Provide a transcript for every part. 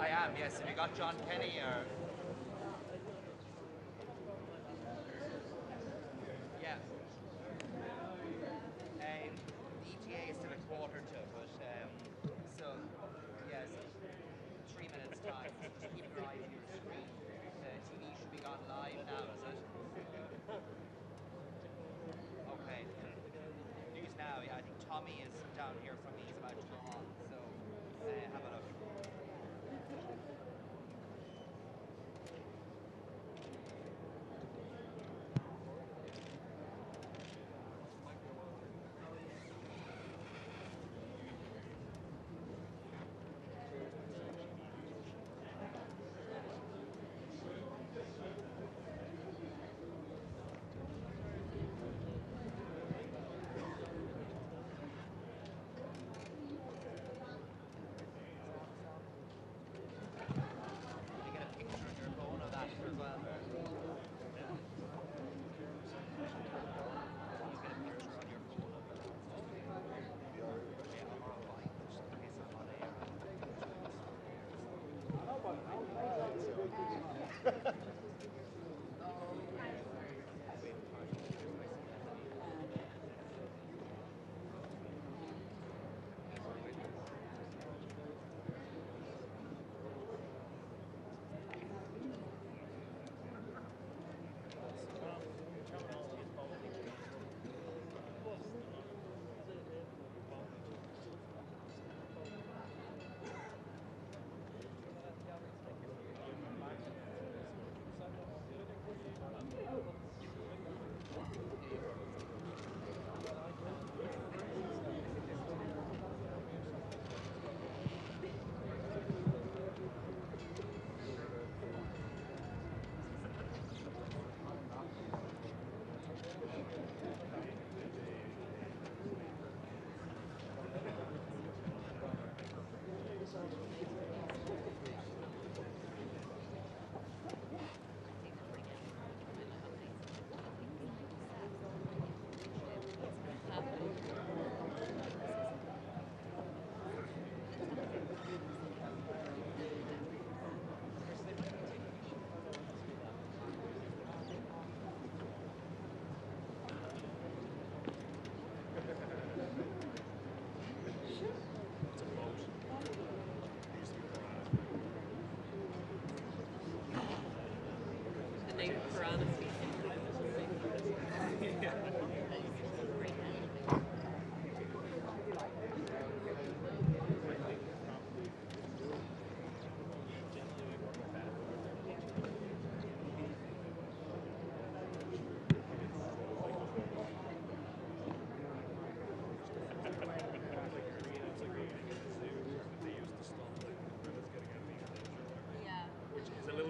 I am, yes. Have you got John Kenny or? Yeah. The ETA is still a quarter to, but so yes, 3 minutes time. Just keep your eye on your screen. The TV should be gone live now, is it? Okay. News now. Yeah, I think Tommy is down here from me. He's about to go on. So have a look.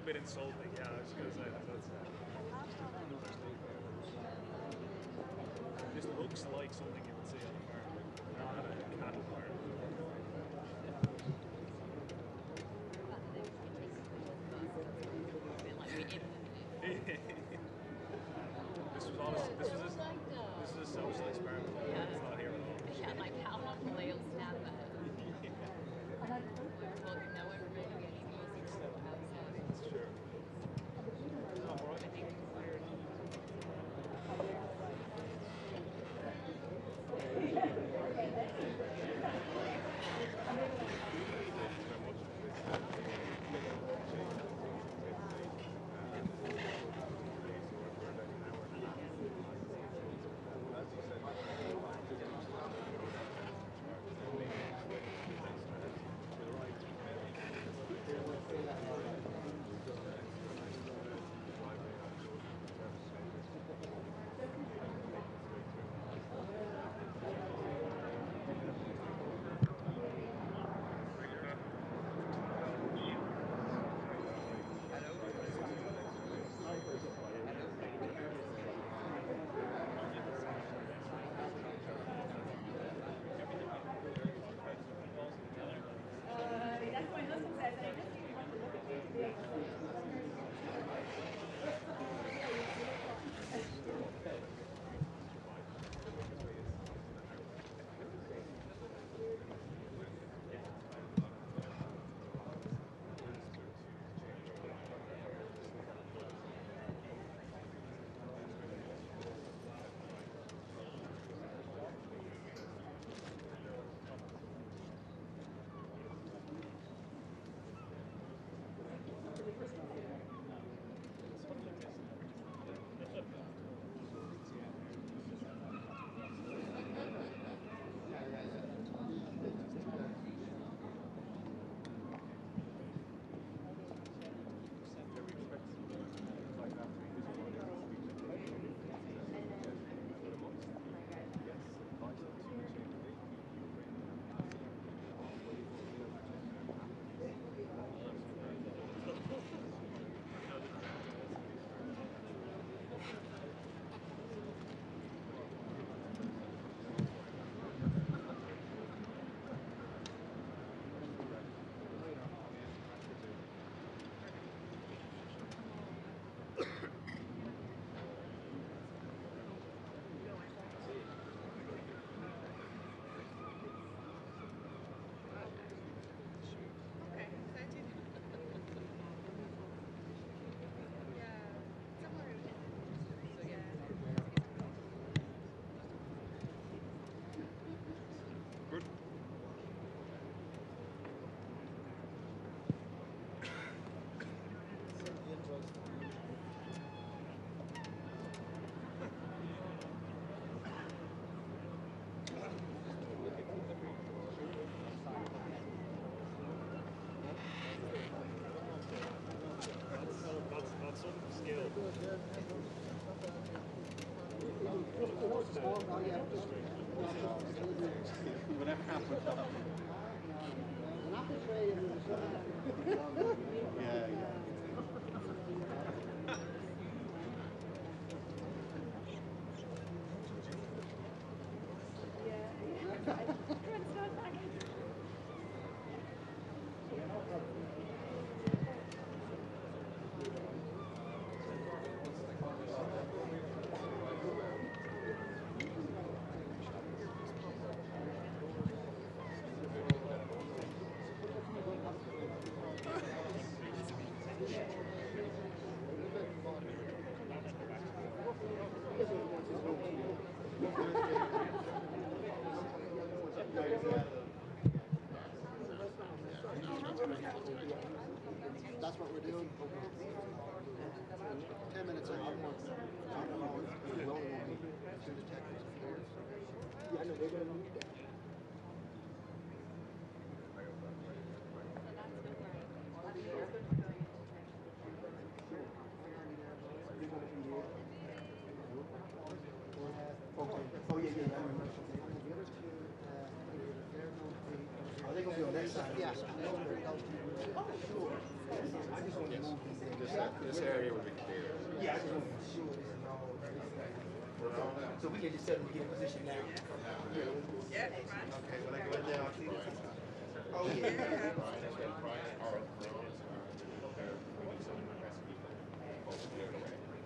Bit insulting, yeah, I was going to say that. This looks like something you would see on a farm, not a cattle farm. This was a socialist farm. Yeah. It's not here at all. Yeah, like how long will they snap at? Well, no one really any music outside. Sure. I think it's weird. Whatever happened with that? Yeah, yeah. That's what we're doing. 10 minutes. I want to yeah, I know they're going to need that. Okay. Oh, yeah, yeah, I remember. Are they going to be on that side? Yeah. I just want to move these things. This area would be clear. Yeah, I just want to be sure this is all everything. So we can just tell them to get in position now. Yeah. Okay, well, I go in there. I'll see this. Oh, yeah.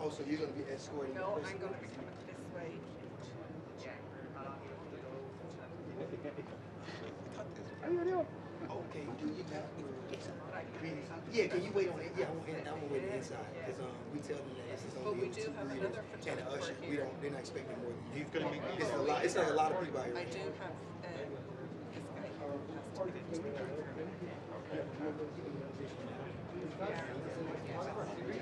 Oh, so you're going to be escorting? No, I'm going to be coming this way. Okay, do you got yeah, can you wait on it? Yeah, I'm gonna wait on the inside because we tell them that this is But only we do have another and the usher. photographer We here. don't. They're not expecting more than He's going to be. It's a lot. It's like a lot of people out here. I do have this guy here who has to be.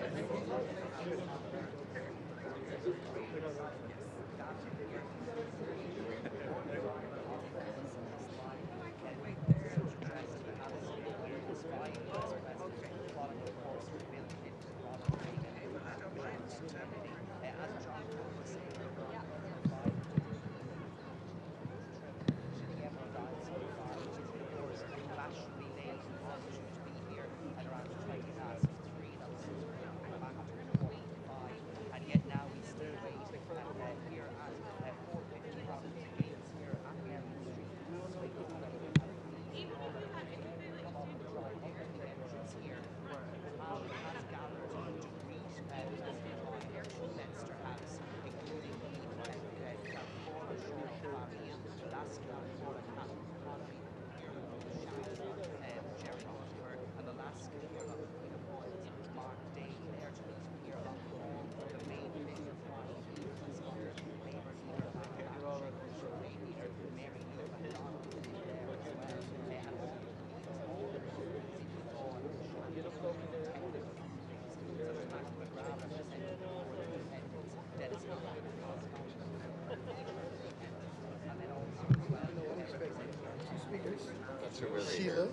Sheila,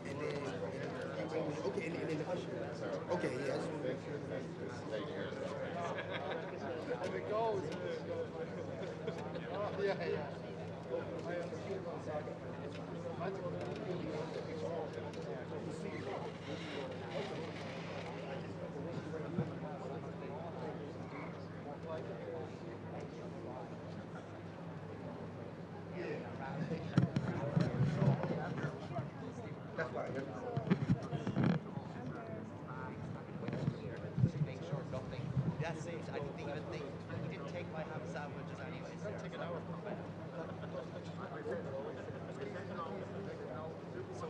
and then okay, and then the usher. Okay, yeah. I just want to make sure. If it goes, yeah, yeah. That's why. Make sure nothing. That's it. I didn't even think. He didn't take my ham sandwiches anyway. Take an hour. So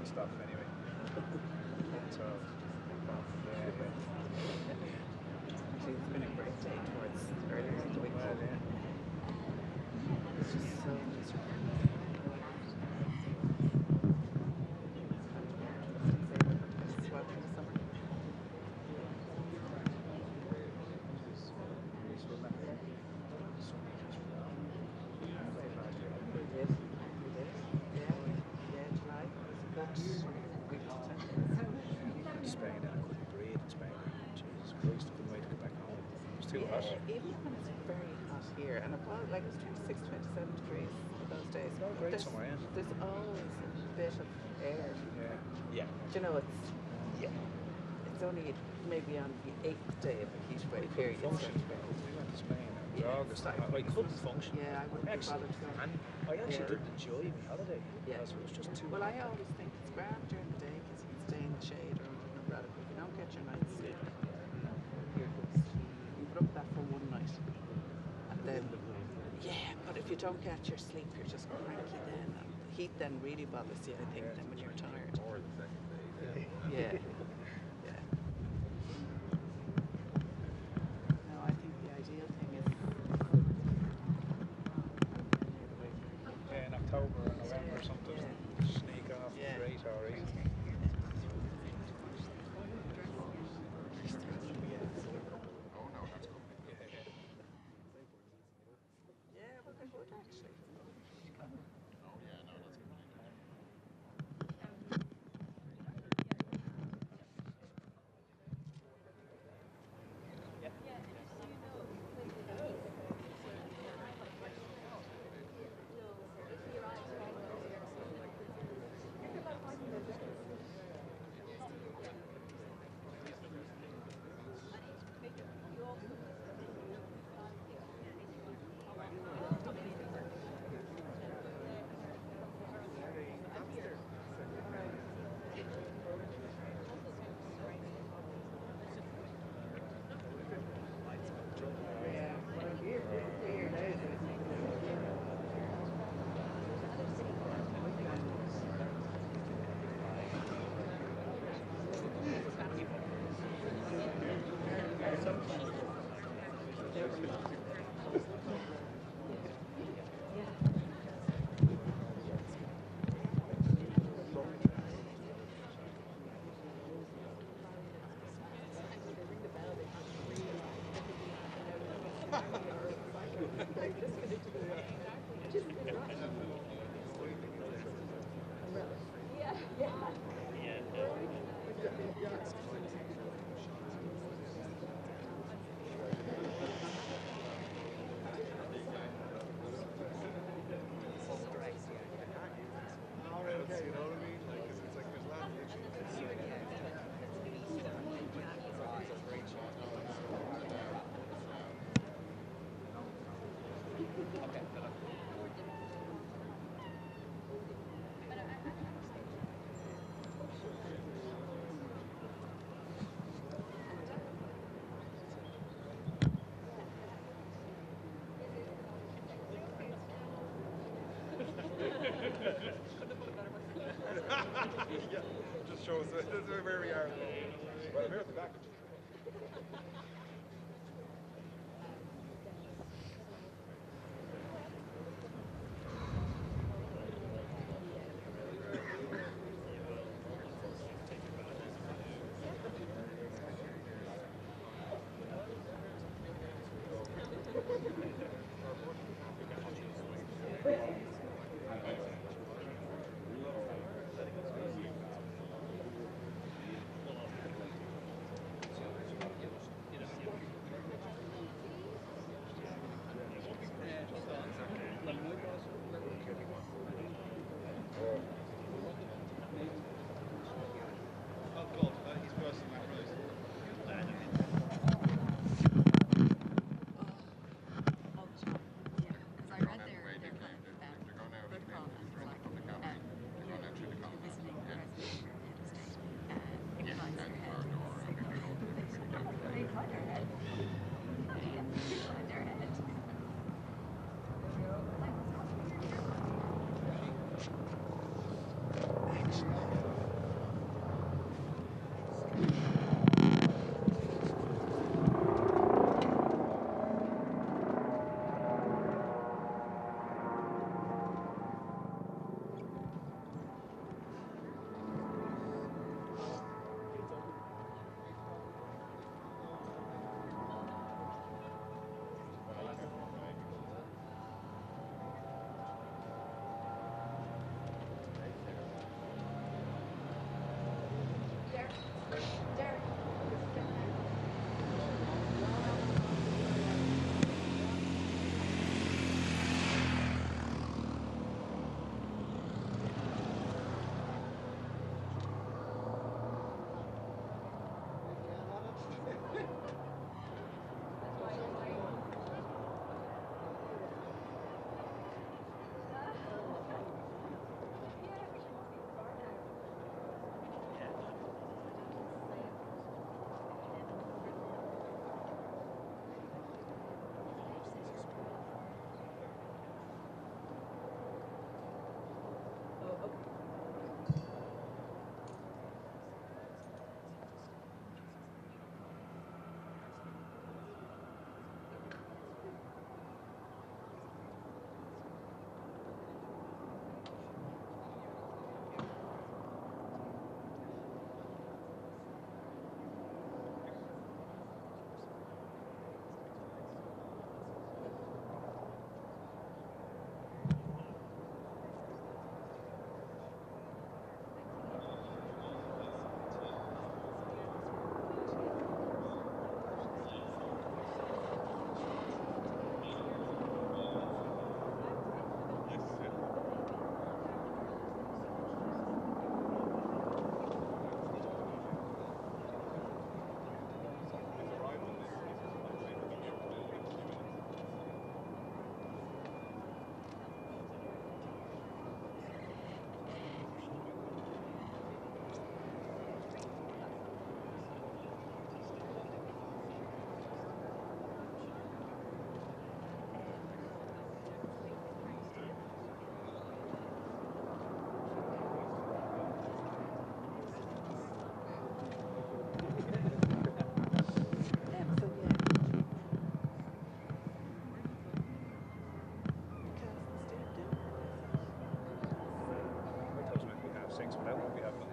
Stuff anyway. So, Actually, it's been a great day towards earlier in the week. well, yeah. It's just so miserable. This is welcome to summer. Spain, and I couldn't breathe in Spain. Jesus Christ, I couldn't wait to get back home. It was too hot. Even when it's very hot here, and it was like it was 26, 27 degrees those days. Oh, great there's, summer, yeah. There's always a bit of air. Yeah. Do you know, it's only maybe on the 8th day of the heat wave here. We went to Spain in August. I couldn't function. Yeah, I wouldn't be bothered to go. And I actually didn't enjoy my holiday because it was just too Well, hot. I always think it's grand during the day because you can stay in the shade or under an umbrella, but if you don't get your night's sleep, you put up that for one night. And then, but if you don't get your sleep, you're just cranky then. And the heat then really bothers you, I think, then when you're tired. Or the second day. Yeah. Yeah. No, I think the ideal thing is In October or November or something, sneak off great or easy. yeah, well, they're good actually. You know what I mean? Like, 'cause it's like there's lots of yeah, just shows where we are. Well, I'm here at the back. 6 without what we have.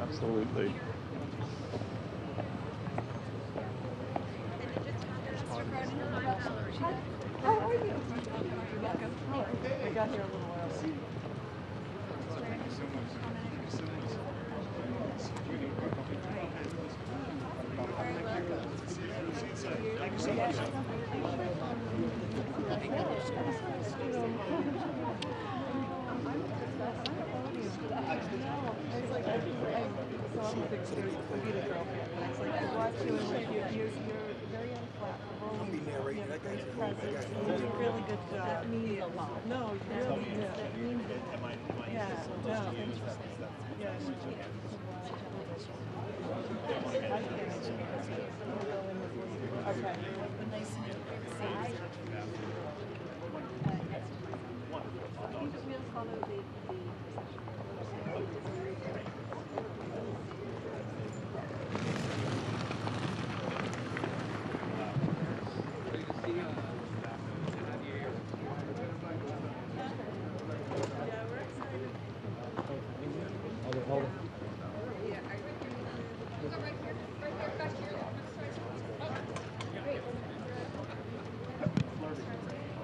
Absolutely. How are you? I got here a little early. Thank you so much. Thank you so much. Thank you so much. I'm be narrating. I got you. You did a really good job. That means a lot. No, you really did. Yeah, no. Yeah. Okay.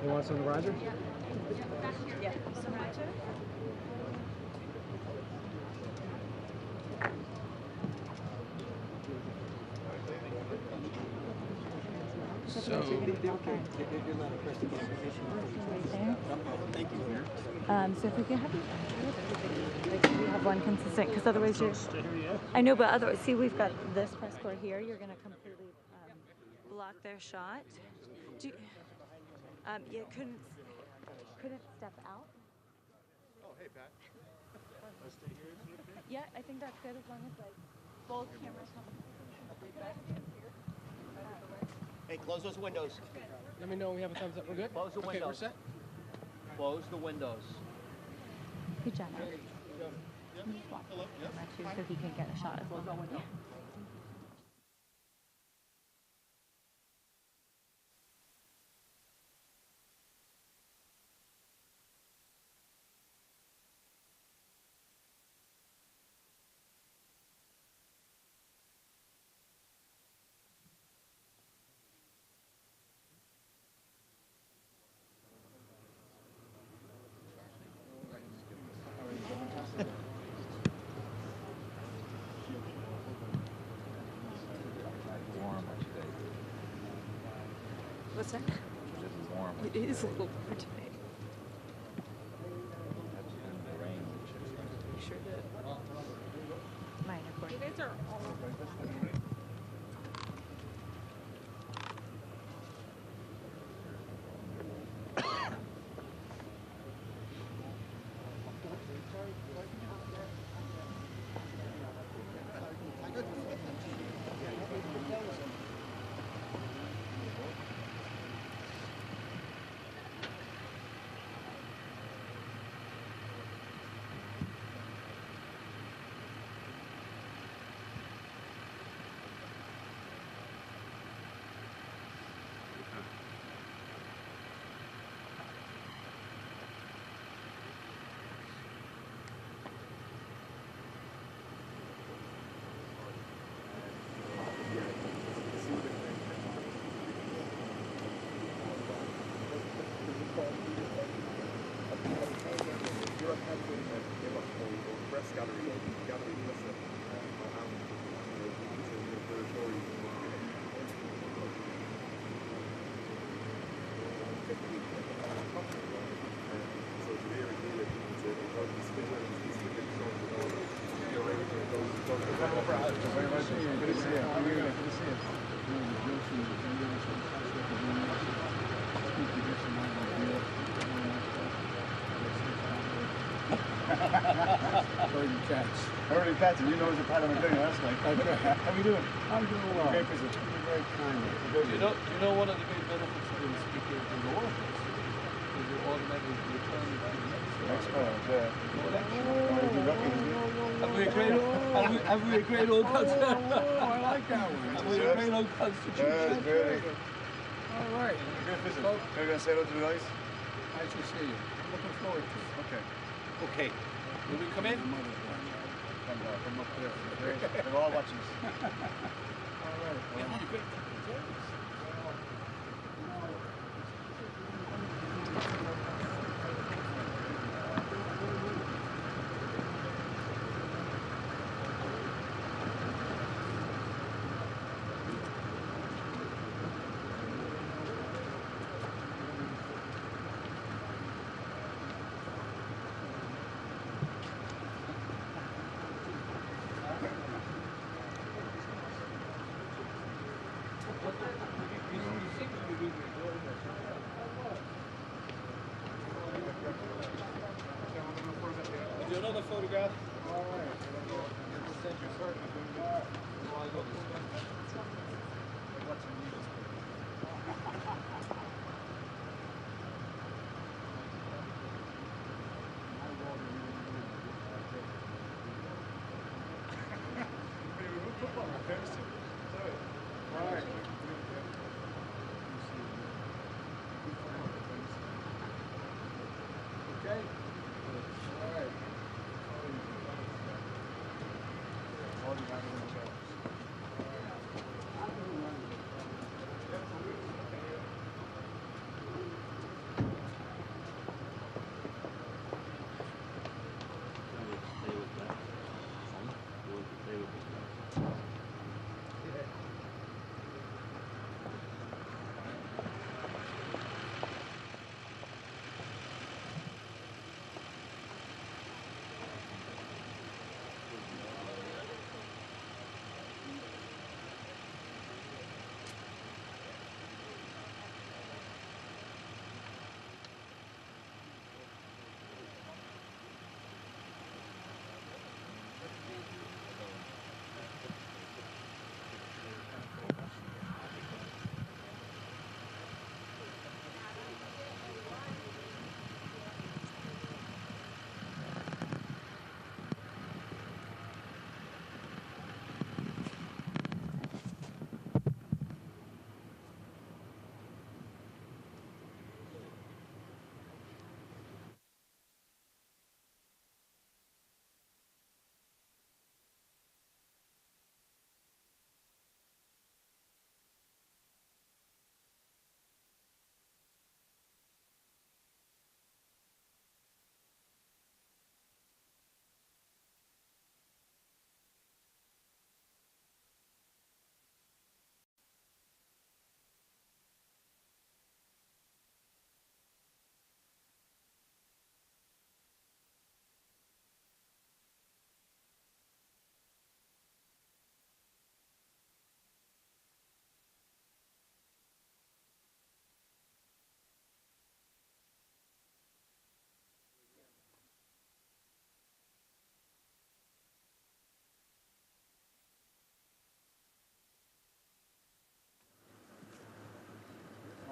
You want some of the Roger? Yeah. Some Roger? So if we can have we have one consistent, because otherwise you're. I know, but otherwise, see, we've got this press corps here. You're going to completely block their shot. Do you, you couldn't step out. Oh, hey, Pat. Yeah, I think that's good as long as like both cameras come. Hey, close those windows. Let me know when we have a thumbs up. We're good? Close the windows. Okay, we're set. Close the windows. Hey, Jenna. Can you just watch the camera too, so he can get a shot as well? Yeah. What's that? It's warm. It is a little warm today. The rain. You sure did. Mine, of course. You guys are all Herding cats. Herding cats, and you know it's a parliamentarian last night. How are we doing? I'm doing well. Great visit. Very kind. You know one of the big benefits of being speaker in the workplace is you automatically return to the next Excellent, yeah. Have we a great old constitution? I like that one. Have we a great old constitution? Yeah, it's very All right. great visit. Are you going to say hello to the guys? Nice to see you. I'm looking forward to it. Okay. Okay. Will we come in? Come up there. They're all watching us. All right. Do another photograph. All right. All right. Okay. All right. All the guys in the chairs.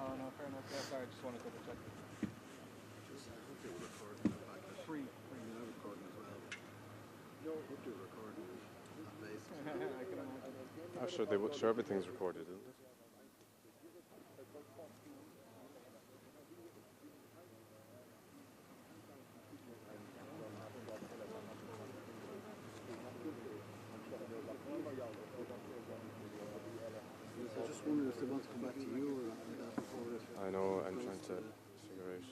No, fair enough. Yeah, sorry, I just want to double check. Free. They're recording as well. No, we'll do recording. I can imagine. Oh, sure, sure everything's recorded, isn't it? I just wondered if they want to come back to you or that before this. I know, I'm trying to figure out.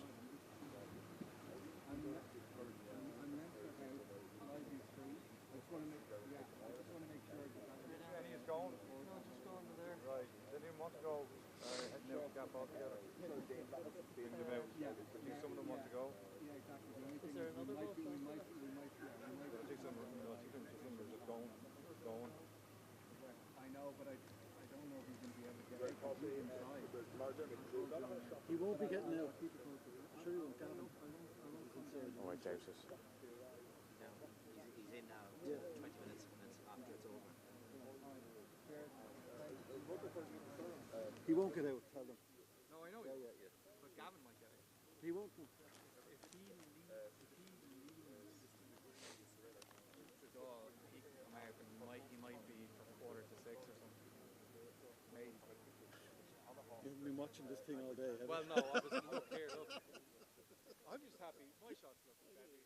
Right. They didn't want to go head to gap altogether. Bring them out. Some of them want to go. Yeah, exactly. Is there another boat? I think some are just going. I know, but I don't know if he's going to be able to get inside. He won't be getting out. Sure he won't get him. Oh, I doubt it. in now, 20 minutes after it's over. He won't get out, tell them. No, I know. Yeah. But Gavin might get it. He won't. If he leaves the door, he can come out and he might be for 5:45 or something. Maybe. You've been watching this thing all day, haven't Well, you? no, obviously, look here, look. I'm just happy. My shots look deadly.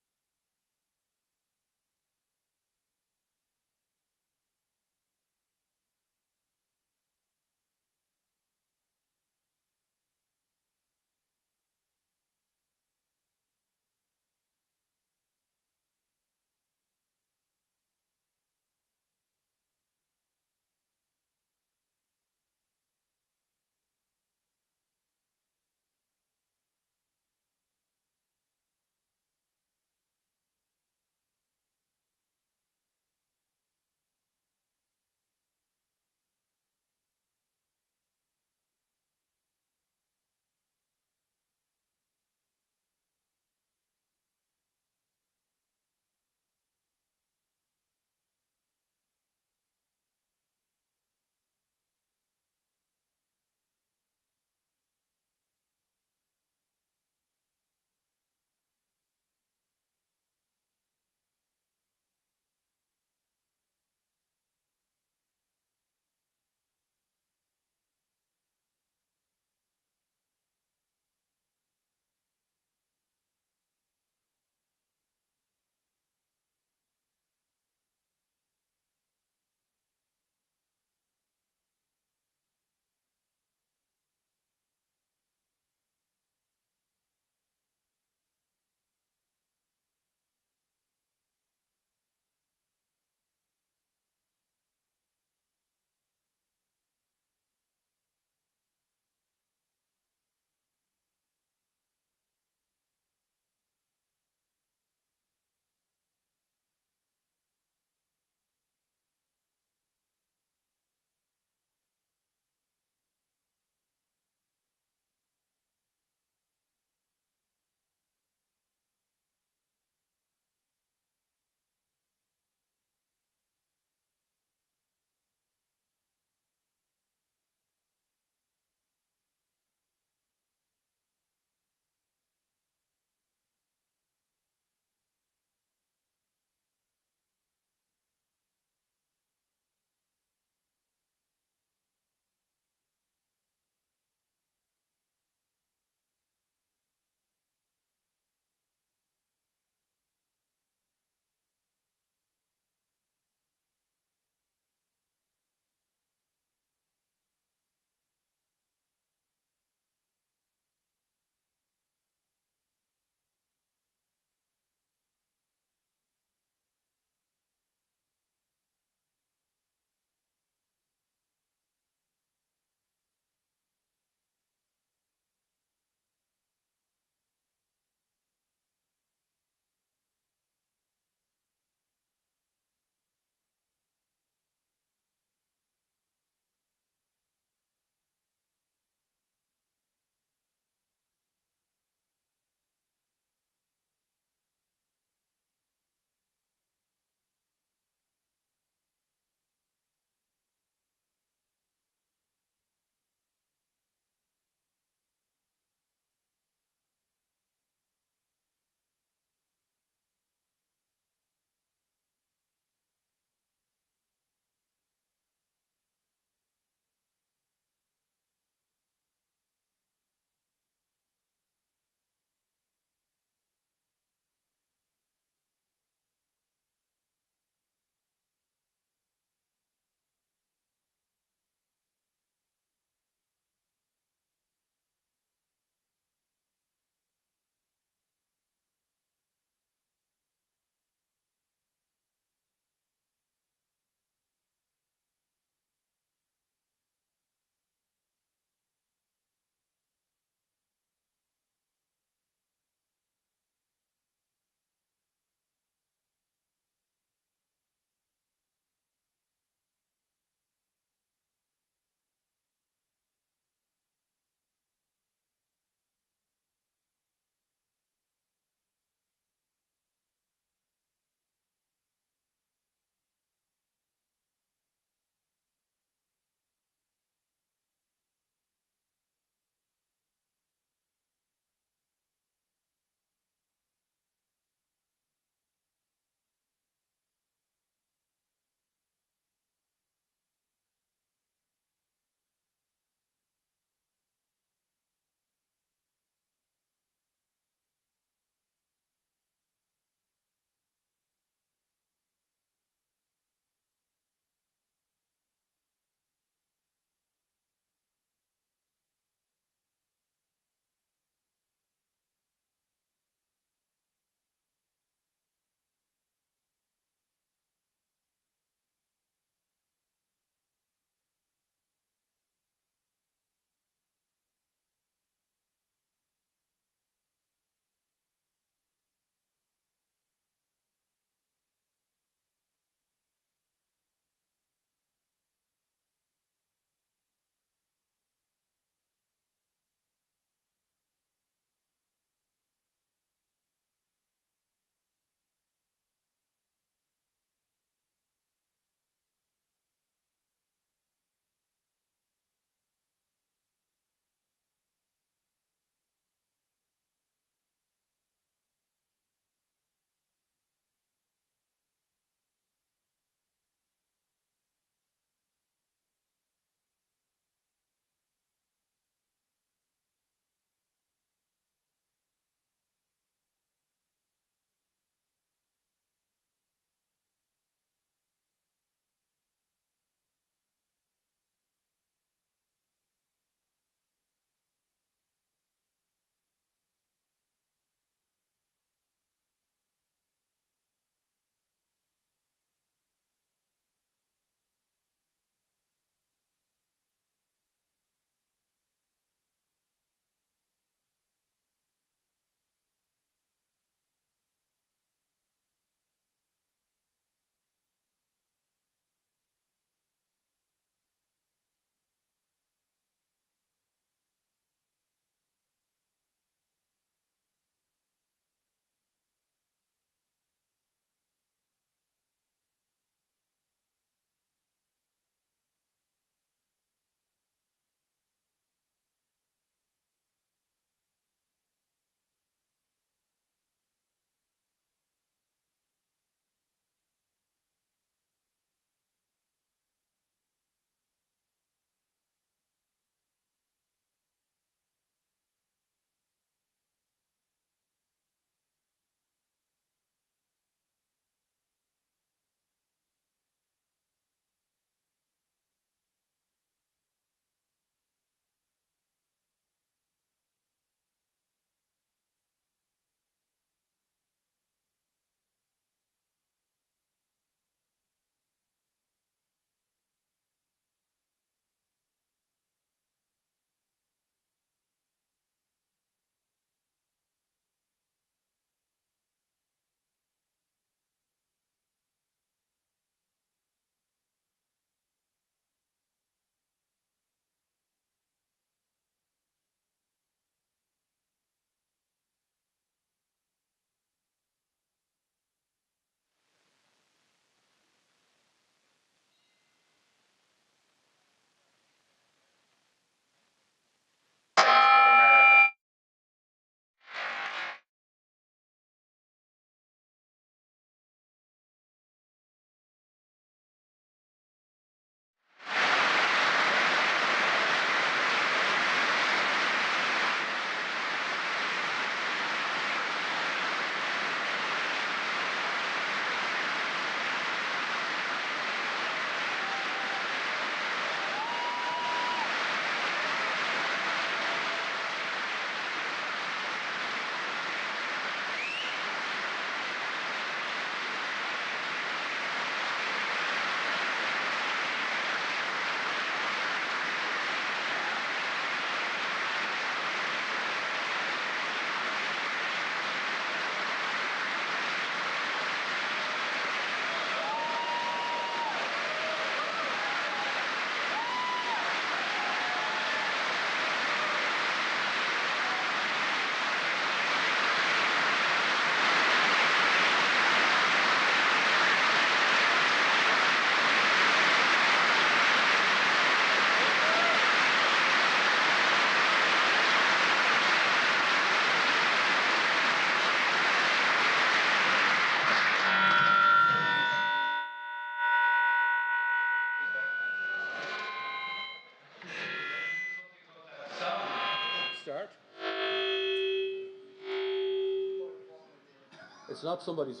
It's not somebody's.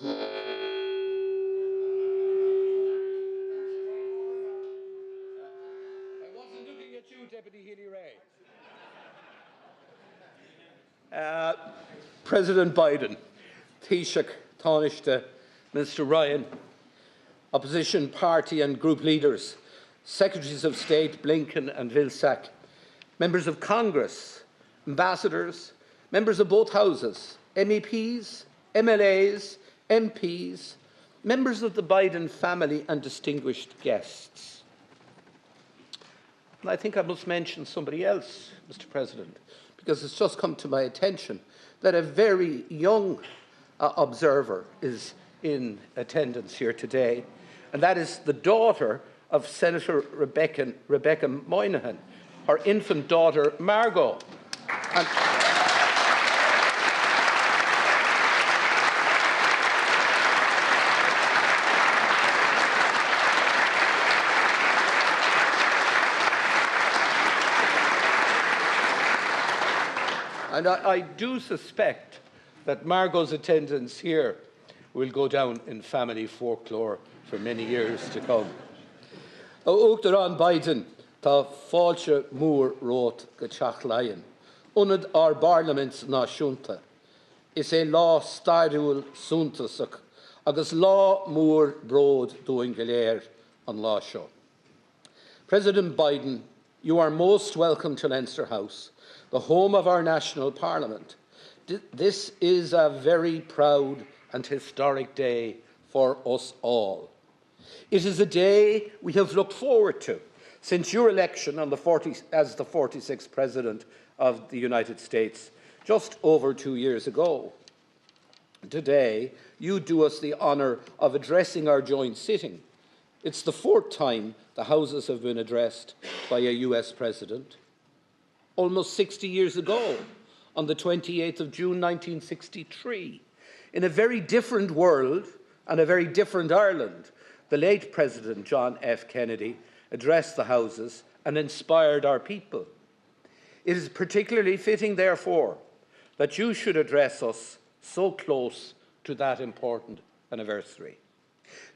Deputy Healy-Rae. President Biden, Taoiseach, Taoiseach, Minister Ryan, opposition party and group leaders, Secretaries of State Blinken and Vilsack, members of Congress, ambassadors, members of both houses, MEPs, MLAs, MPs, members of the Biden family and distinguished guests. And I think I must mention somebody else, Mr. President, because it's just come to my attention that a very young observer is in attendance here today, and that is the daughter of Senator Rebecca Moynihan, her infant daughter Margot. And I do suspect that Margot's attendance here will go down in family folklore for many years to come. Uachtar an Biden, tá fáilte mór rót go teach lainn. Unad our Parliaments náisiúnta. Is é lá stairiúil súntasach, agus lá mór bród dúin go léir an lá seo. President Biden, you are most welcome to Leinster House, the home of our national parliament. This is a very proud and historic day for us all. It is a day we have looked forward to since your election as the 46th President of the United States just over 2 years ago. Today, you do us the honour of addressing our joint sitting. It's the 4th time the Houses have been addressed by a US President. Almost 60 years ago, on the 28th of June 1963, in a very different world and a very different Ireland, the late President John F. Kennedy addressed the Houses and inspired our people. It is particularly fitting, therefore, that you should address us so close to that important anniversary.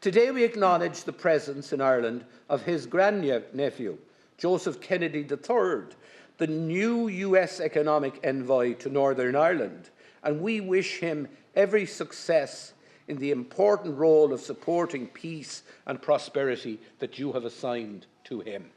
Today we acknowledge the presence in Ireland of his grandnephew, Joseph Kennedy III, the new US economic envoy to Northern Ireland, and we wish him every success in the important role of supporting peace and prosperity that you have assigned to him.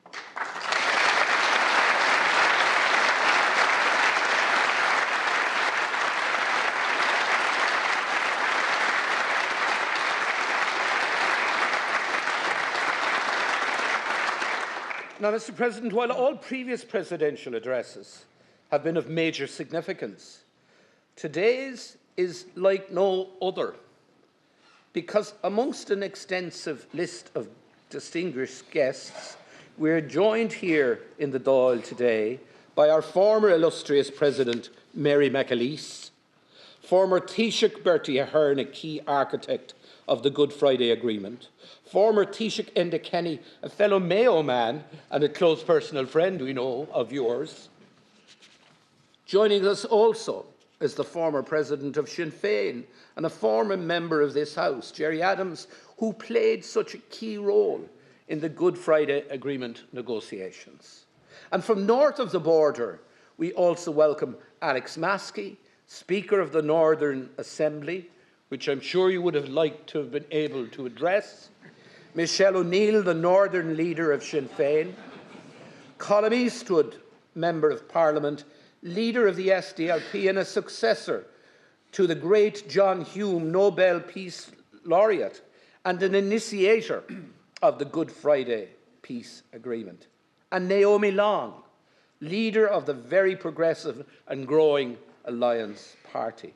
Now, Mr. President, while all previous presidential addresses have been of major significance, today's is like no other, because amongst an extensive list of distinguished guests, we are joined here in the Dáil today by our former illustrious President, Mary McAleese, former Taoiseach Bertie Ahern, a key architect of the Good Friday Agreement, former Taoiseach Enda Kenny, a fellow Mayo man and a close personal friend, we know, of yours. Joining us also is the former President of Sinn Féin and a former member of this House, Gerry Adams, who played such a key role in the Good Friday Agreement negotiations. And from north of the border, we also welcome Alex Maskey, Speaker of the Northern Assembly, which I'm sure you would have liked to have been able to address, Michelle O'Neill, the Northern Leader of Sinn Féin, Colm Eastwood, Member of Parliament, Leader of the SDLP and a successor to the great John Hume, Nobel Peace Laureate, and an initiator of the Good Friday Peace Agreement, and Naomi Long, Leader of the very progressive and growing Alliance Party.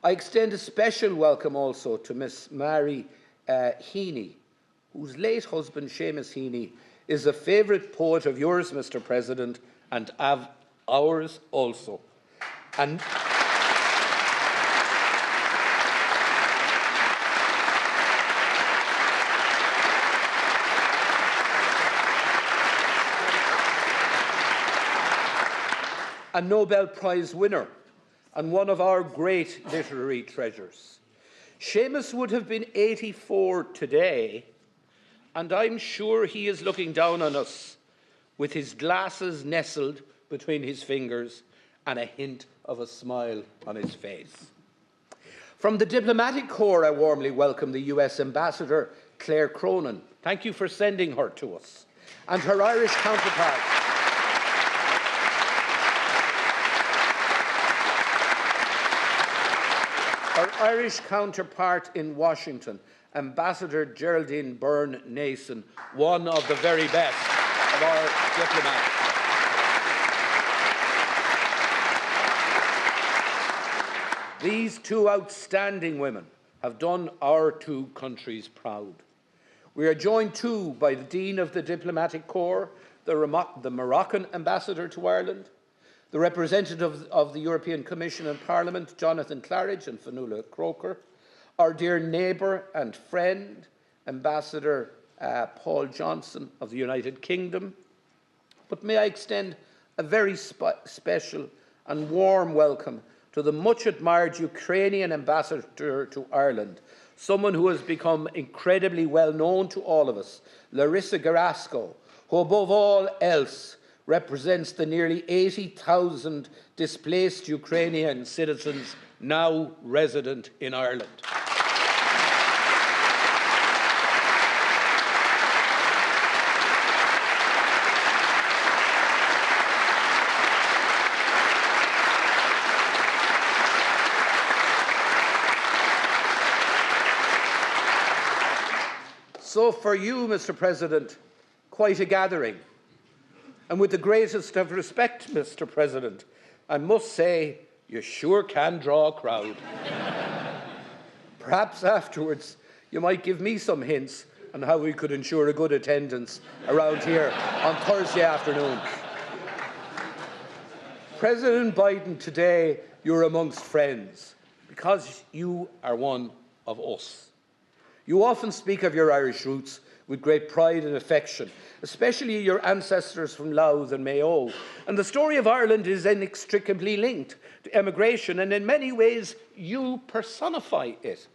I extend a special welcome also to Miss Mary Heaney, whose late husband, Seamus Heaney, is a favourite poet of yours, Mr. President, and of ours also. And a Nobel Prize winner and one of our great literary treasures. Seamus would have been 84 today, and I'm sure he is looking down on us with his glasses nestled between his fingers and a hint of a smile on his face. From the diplomatic corps, I warmly welcome the US Ambassador, Claire Cronin. Thank you for sending her to us. And her Irish counterpart. Her Irish counterpart in Washington, Ambassador Geraldine Byrne-Nason, one of the very best of our diplomats. These two outstanding women have done our two countries proud. We are joined too by the Dean of the Diplomatic Corps, the Moroccan Ambassador to Ireland, the representative of the European Commission and Parliament, Jonathan Claridge and Fionnuala Croker, our dear neighbour and friend, Ambassador Paul Johnson of the United Kingdom. But may I extend a very special and warm welcome to the much-admired Ukrainian ambassador to Ireland, someone who has become incredibly well known to all of us, Larissa Garasko, who above all else represents the nearly 80,000 displaced Ukrainian citizens now resident in Ireland. So for you, Mr. President, quite a gathering. And with the greatest of respect, Mr. President, I must say you sure can draw a crowd. Perhaps afterwards you might give me some hints on how we could ensure a good attendance around here on Thursday afternoon. President Biden, today you're amongst friends because you are one of us. You often speak of your Irish roots with great pride and affection, especially your ancestors from Louth and Mayo. And the story of Ireland is inextricably linked to emigration, and in many ways you personify it.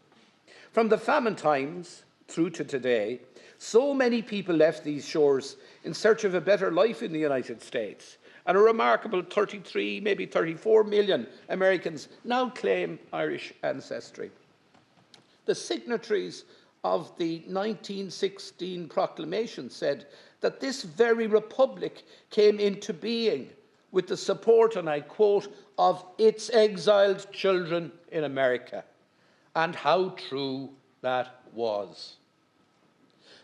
From the famine times through to today, so many people left these shores in search of a better life in the United States, and a remarkable 33, maybe 34 million Americans now claim Irish ancestry. The signatories of the 1916 proclamation said that this very republic came into being with the support, and I quote, of its exiled children in America. And how true that was.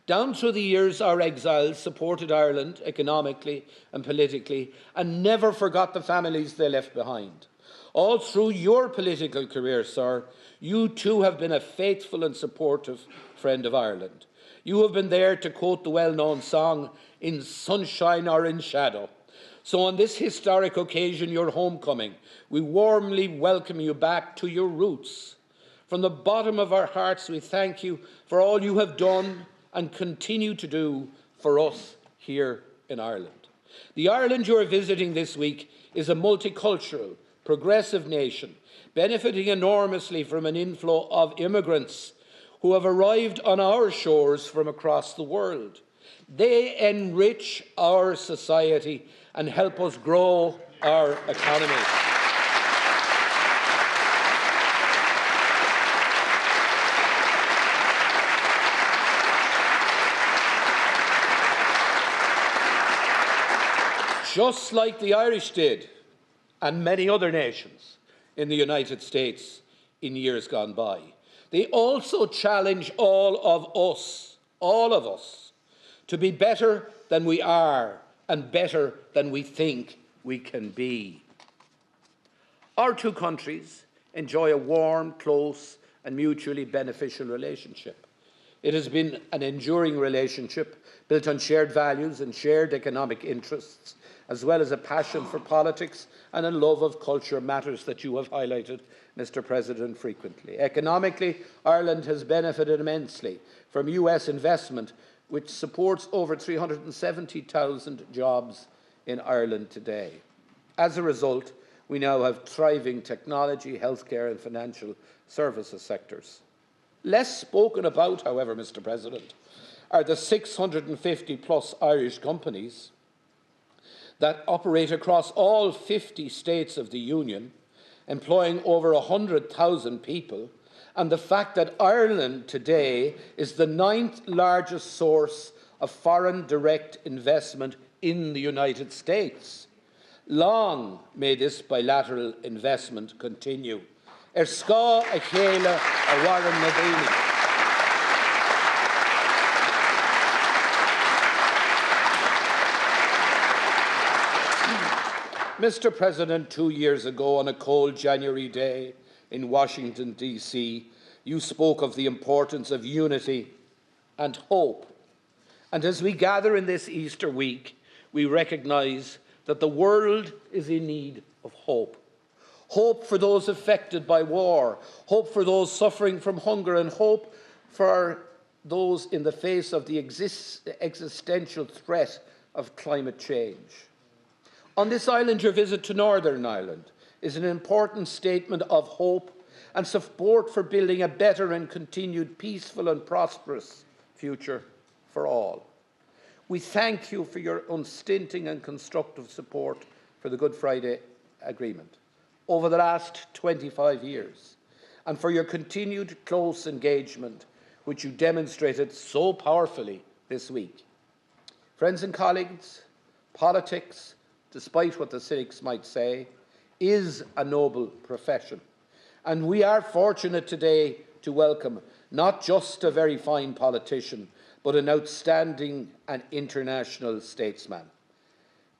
Down through the years, our exiles supported Ireland economically and politically and never forgot the families they left behind. All through your political career, sir, you too have been a faithful and supportive friend of Ireland. You have been there, to quote the well-known song, in sunshine or in shadow. So on this historic occasion, your homecoming, we warmly welcome you back to your roots. From the bottom of our hearts, we thank you for all you have done and continue to do for us here in Ireland. The Ireland you are visiting this week is a multicultural, progressive nation, benefiting enormously from an inflow of immigrants who have arrived on our shores from across the world. They enrich our society and help us grow our economy. Just like the Irish did, and many other nations in the United States in years gone by. They also challenge all of us, to be better than we are and better than we think we can be. Our two countries enjoy a warm, close and mutually beneficial relationship. It has been an enduring relationship built on shared values and shared economic interests, as well as a passion for politics and a love of culture, matters that you have highlighted, Mr. President, frequently. Economically, Ireland has benefited immensely from US investment, which supports over 370,000 jobs in Ireland today. As a result, we now have thriving technology, healthcare and financial services sectors. Less spoken about, however, Mr. President, are the 650 plus Irish companies that operate across all 50 states of the Union, employing over 100,000 people, and the fact that Ireland today is the 9th largest source of foreign direct investment in the United States. Long may this bilateral investment continue. Ska a chéile a Warren Nadini. Mr. President, 2 years ago on a cold January day in Washington, D.C., you spoke of the importance of unity and hope. And as we gather in this Easter week, we recognise that the world is in need of hope. Hope for those affected by war, hope for those suffering from hunger, and hope for those in the face of the existential threat of climate change. On this island, your visit to Northern Ireland is an important statement of hope and support for building a better and continued peaceful and prosperous future for all. We thank you for your unstinting and constructive support for the Good Friday Agreement over the last 25 years, and for your continued close engagement, which you demonstrated so powerfully this week. Friends and colleagues, politics, despite what the cynics might say, is a noble profession. And we are fortunate today to welcome not just a very fine politician, but an outstanding and international statesman.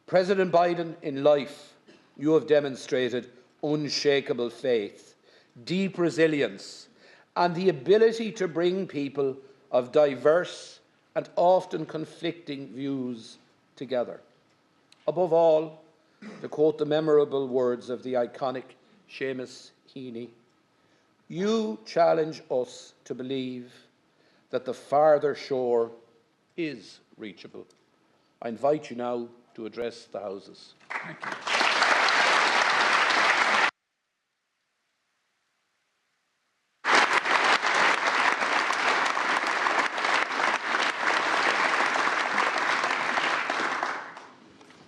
President Biden, in life, you have demonstrated unshakable faith, deep resilience, and the ability to bring people of diverse and often conflicting views together. Above all, to quote the memorable words of the iconic Seamus Heaney, you challenge us to believe that the farther shore is reachable. I invite you now to address the Houses. Thank you.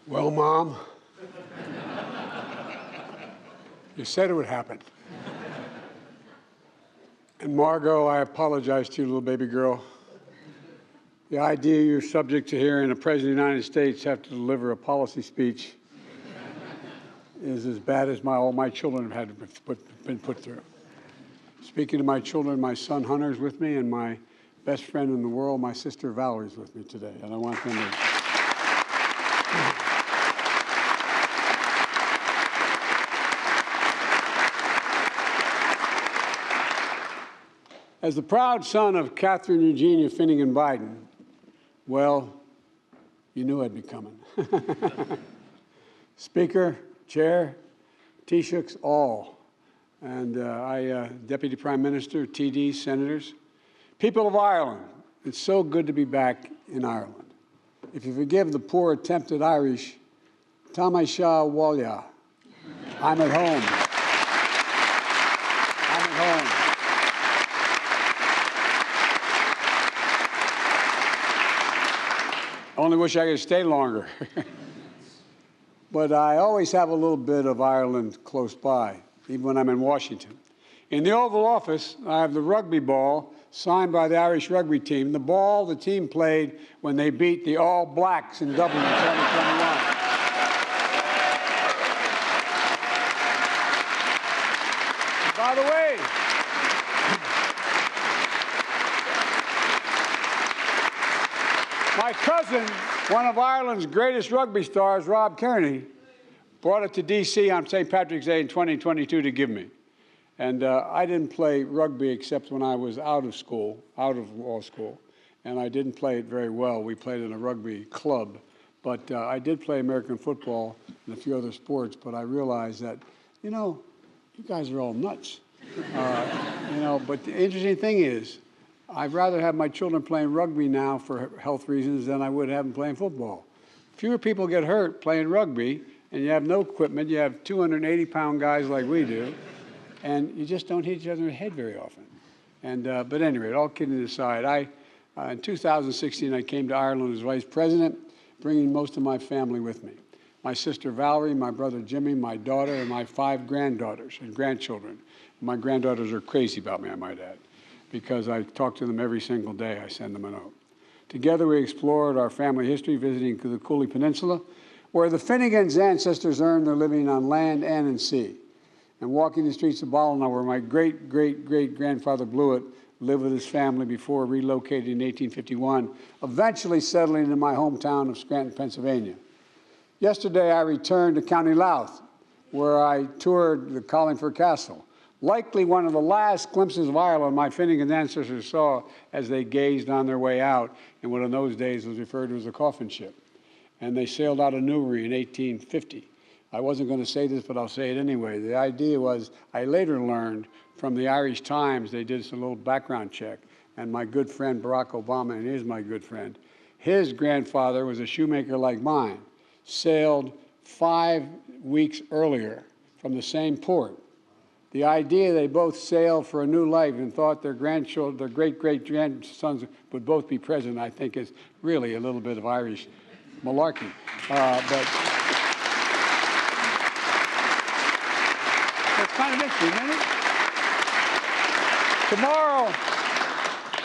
Well, Mom, you said it would happen. And Margot, I apologize to you, little baby girl. The idea you're subject to hearing a President of the United States have to deliver a policy speech is as bad as all my children have had been put through. Speaking to my children, my son Hunter is with me, and my best friend in the world, my sister Valerie, is with me today. And I want them to... As the proud son of Catherine Eugenia Finnegan Biden, well, you knew I'd be coming. Speaker, Chair, Taoiseachs, all, and Deputy Prime Minister, TD, Senators, people of Ireland, it's so good to be back in Ireland. If you forgive the poor attempted Irish, Tamasha Walya, I'm at home. I'm at home. I only wish I could stay longer. But I always have a little bit of Ireland close by, even when I'm in Washington. In the Oval Office, I have the rugby ball signed by the Irish rugby team, the ball the team played when they beat the All Blacks in Dublin in 2021. By the way, my cousin, one of Ireland's greatest rugby stars, Rob Kearney, brought it to D.C. on St. Patrick's Day in 2022 to give me. And I didn't play rugby except when I was out of law school, and I didn't play it very well. We played in a rugby club, but I did play American football and a few other sports, but I realized that, you know, you guys are all nuts. You know, but the interesting thing is, I'd rather have my children playing rugby now for health reasons than I would have them playing football. Fewer people get hurt playing rugby, and you have no equipment. You have 280-pound guys like we do, and you just don't hit each other in the head very often. And but anyway, all kidding aside, in 2016 I came to Ireland as vice president, bringing most of my family with me. My sister Valerie, my brother Jimmy, my daughter, and my 5 granddaughters and grandchildren. My granddaughters are crazy about me, I might add, because I talk to them every single day. I send them a note. Together we explored our family history, visiting the Cooley Peninsula, where the Finnegans' ancestors earned their living on land and in sea, and walking the streets of Ballina, where my great-great-great-grandfather Blewett lived with his family before relocating in 1851, eventually settling in my hometown of Scranton, Pennsylvania. Yesterday, I returned to County Louth, where I toured the Carlingford Castle, likely one of the last glimpses of Ireland my Finnegan ancestors saw as they gazed on their way out in what in those days was referred to as a coffin ship. And they sailed out of Newry in 1850. I wasn't going to say this, but I'll say it anyway. The idea was, I later learned from the Irish Times, they did a little background check, and my good friend Barack Obama, and he is my good friend, his grandfather was a shoemaker like mine, sailed 5 weeks earlier from the same port. The idea they both sailed for a new life and thought their grandchildren, their great-great-grandsons would both be president, I think is really a little bit of Irish malarkey. But it's kind of interesting, isn't it? Tomorrow,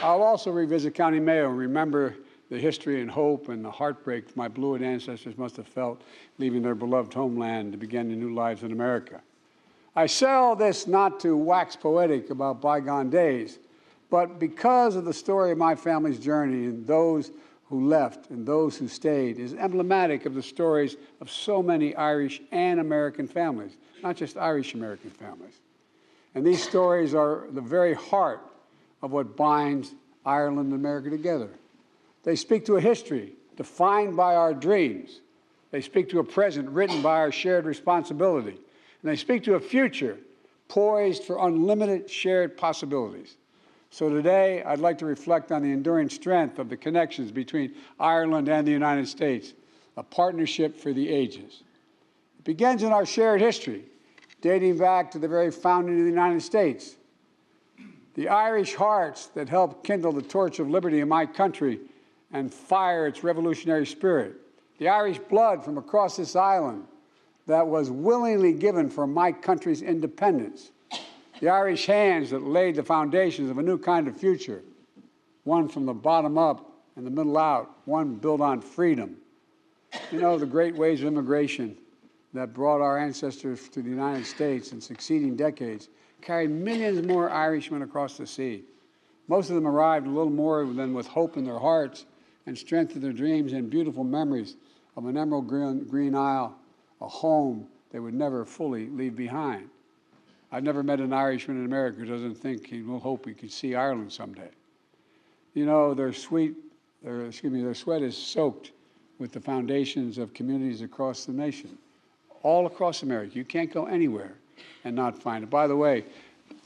I'll also revisit County Mayo and remember the history and hope and the heartbreak my Blewett ancestors must have felt leaving their beloved homeland to begin their new lives in America. I say all this not to wax poetic about bygone days, but because of the story of my family's journey and those who left and those who stayed is emblematic of the stories of so many Irish and American families, not just Irish-American families. And these stories are the very heart of what binds Ireland and America together. They speak to a history defined by our dreams. They speak to a present written by our shared responsibility. And they speak to a future poised for unlimited shared possibilities. So today, I'd like to reflect on the enduring strength of the connections between Ireland and the United States, a partnership for the ages. It begins in our shared history, dating back to the very founding of the United States. The Irish hearts that helped kindle the torch of liberty in my country and fire its revolutionary spirit. The Irish blood from across this island that was willingly given for my country's independence. The Irish hands that laid the foundations of a new kind of future, one from the bottom up and the middle out, one built on freedom. You know, the great waves of immigration that brought our ancestors to the United States in succeeding decades carried millions more Irishmen across the sea. Most of them arrived a little more than with hope in their hearts and strength in their dreams and beautiful memories of an emerald green isle, a home they would never fully leave behind. I've never met an Irishman in America who doesn't think he will hope he could see Ireland someday. You know, their sweat is soaked with the foundations of communities across the nation, all across America. You can't go anywhere and not find it. By the way,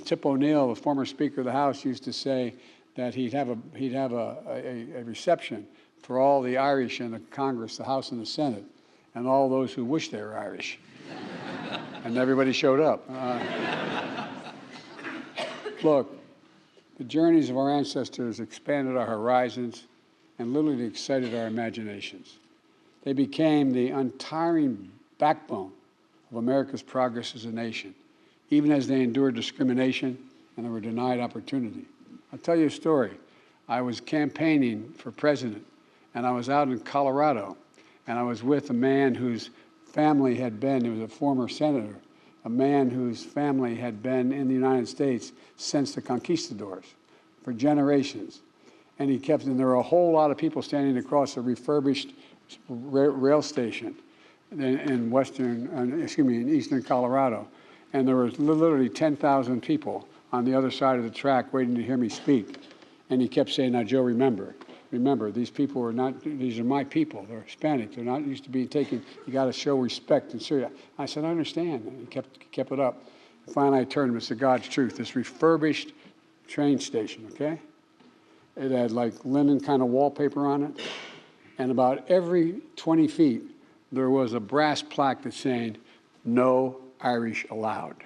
Tip O'Neill, the former Speaker of the House, used to say that he'd have a reception for all the Irish in the Congress, the House and the Senate, and all those who wish they were Irish. And everybody showed up. Look, the journeys of our ancestors expanded our horizons and literally excited our imaginations. They became the untiring backbone of America's progress as a nation, even as they endured discrimination and they were denied opportunity. I'll tell you a story. I was campaigning for president, and I was out in Colorado, and I was with a man whose family had been, he was a former senator, a man whose family had been in the United States since the conquistadors for generations. And he kept, and there were a whole lot of people standing across a refurbished rail station in eastern Colorado. And there were literally 10,000 people on the other side of the track waiting to hear me speak. And he kept saying, "Now, Joe, remember, these people are not, these are my people. They're Hispanic. They're not used to being taken. You got to show respect and serious." I said, "I understand." And he kept it up. And finally, I turned to him and said, "God's truth, this refurbished train station, okay? It had like linen kind of wallpaper on it. And about every 20 feet, there was a brass plaque that's saying, "No Irish allowed."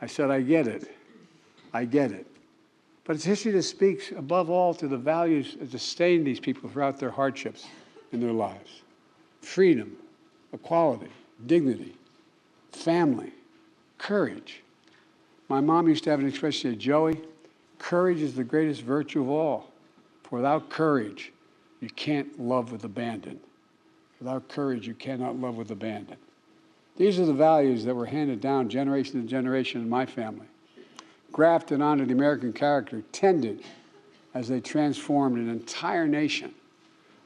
I said, I get it. I get it. But it's history that speaks above all to the values that sustain these people throughout their hardships in their lives. Freedom, equality, dignity, family, courage. My mom used to have an expression, say, "Joey, courage is the greatest virtue of all. For without courage, you can't love with abandon. Without courage, you cannot love with abandon." These are the values that were handed down generation to generation in my family, grafted onto the American character, tended as they transformed an entire nation.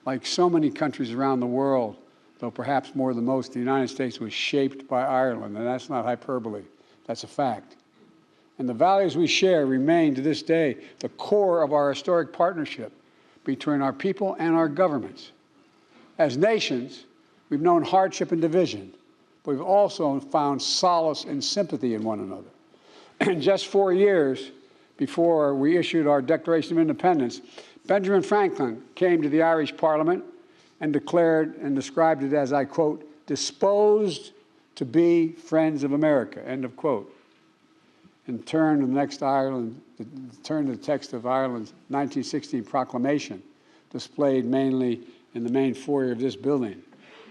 Like so many countries around the world, though perhaps more than most, the United States was shaped by Ireland, and that's not hyperbole, that's a fact. And the values we share remain to this day the core of our historic partnership between our people and our governments. As nations, we've known hardship and division, but we've also found solace and sympathy in one another. And just 4 years before we issued our Declaration of Independence, Benjamin Franklin came to the Irish Parliament and declared and described it as, I quote, "disposed to be friends of America," end of quote. And turn to the text of Ireland's 1916 proclamation, displayed mainly in the main foyer of this building,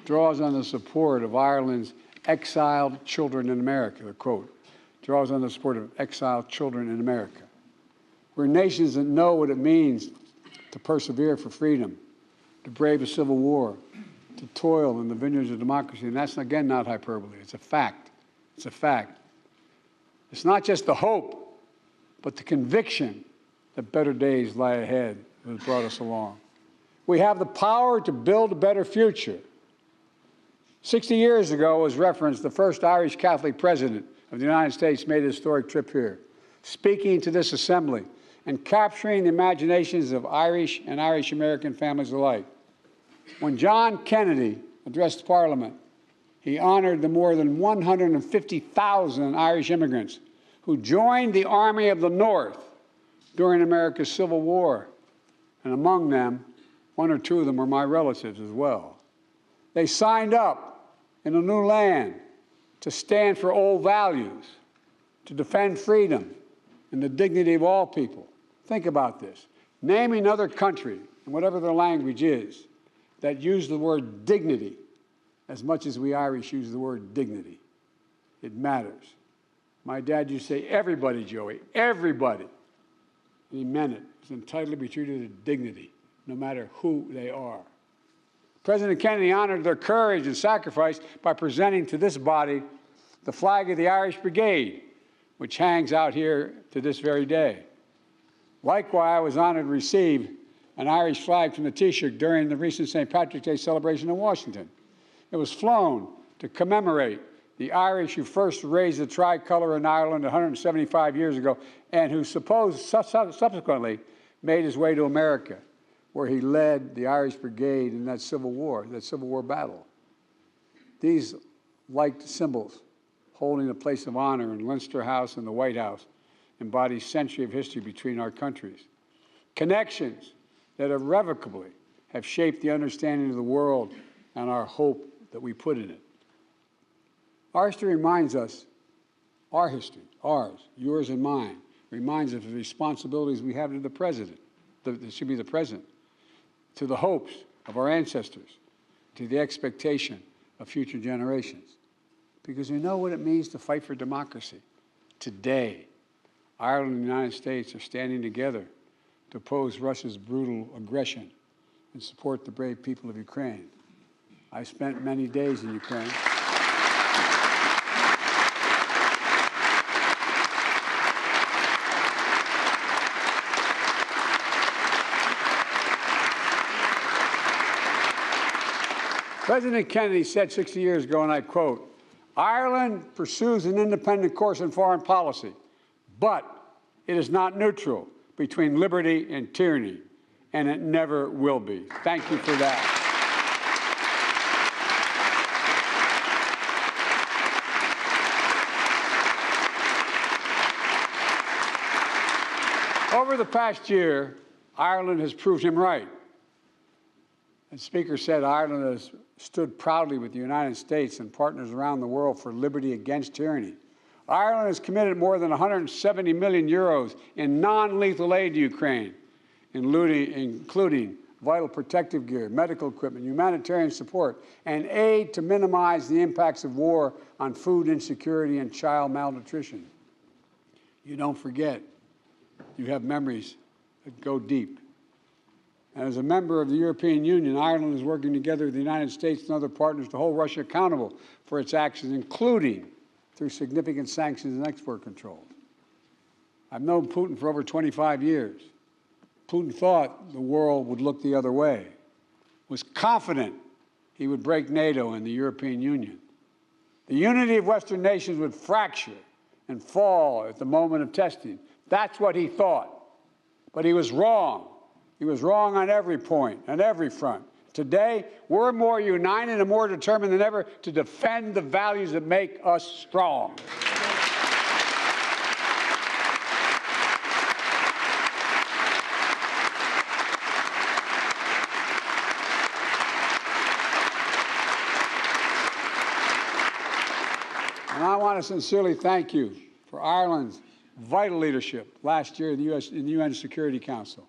draws on the support of Ireland's exiled children in America, the quote, draws on the support of exiled children in America. We're nations that know what it means to persevere for freedom, to brave a civil war, to toil in the vineyards of democracy. And that's, again, not hyperbole. It's a fact. It's a fact. It's not just the hope, but the conviction that better days lie ahead that has brought us along. We have the power to build a better future. 60 years ago, as referenced, the first Irish Catholic president of the United States made a historic trip here, speaking to this assembly and capturing the imaginations of Irish and Irish-American families alike. When John Kennedy addressed Parliament, he honored the more than 150,000 Irish immigrants who joined the Army of the North during America's Civil War. And among them, 1 or 2 of them were my relatives as well. They signed up in a new land to stand for old values, to defend freedom and the dignity of all people. Think about this. Name another country, and whatever their language is, that use the word dignity as much as we Irish use the word dignity. It matters. My dad used to say, "Everybody, Joey, everybody." And he meant it. Is entitled to be treated with dignity, no matter who they are. President Kennedy honored their courage and sacrifice by presenting to this body the flag of the Irish Brigade, which hangs out here to this very day. Likewise, I was honored to receive an Irish flag from the Taoiseach during the recent St. Patrick's Day celebration in Washington. It was flown to commemorate the Irish who first raised the tricolor in Ireland 175 years ago and who subsequently made his way to America, where he led the Irish Brigade in that Civil War battle. These liked symbols, holding a place of honor in Leinster House and the White House, embody a century of history between our countries. Connections that irrevocably have shaped the understanding of the world and our hope that we put in it. Our history reminds us, our history, ours, yours and mine, reminds us of the responsibilities we have to the present, that should be the present, to the hopes of our ancestors, to the expectation of future generations. Because we know what it means to fight for democracy. Today, Ireland and the United States are standing together to oppose Russia's brutal aggression and support the brave people of Ukraine. I spent many days in Ukraine. President Kennedy said 60 years ago, and I quote, "Ireland pursues an independent course in foreign policy, but it is not neutral between liberty and tyranny, and it never will be." Thank you for that. Over the past year, Ireland has proved him right. The Speaker said Ireland has stood proudly with the United States and partners around the world for liberty against tyranny. Ireland has committed more than 170 million euros in non-lethal aid to Ukraine, including vital protective gear, medical equipment, humanitarian support, and aid to minimize the impacts of war on food insecurity and child malnutrition. You don't forget, you have memories that go deep. And as a member of the European Union, Ireland is working together with the United States and other partners to hold Russia accountable for its actions, including through significant sanctions and export controls. I've known Putin for over 25 years. Putin thought the world would look the other way, was confident he would break NATO and the European Union. The unity of Western nations would fracture and fall at the moment of testing. That's what he thought. But he was wrong. He was wrong on every point, on every front. Today, we're more united and more determined than ever to defend the values that make us strong. And I want to sincerely thank you for Ireland's vital leadership last year in the UN Security Council.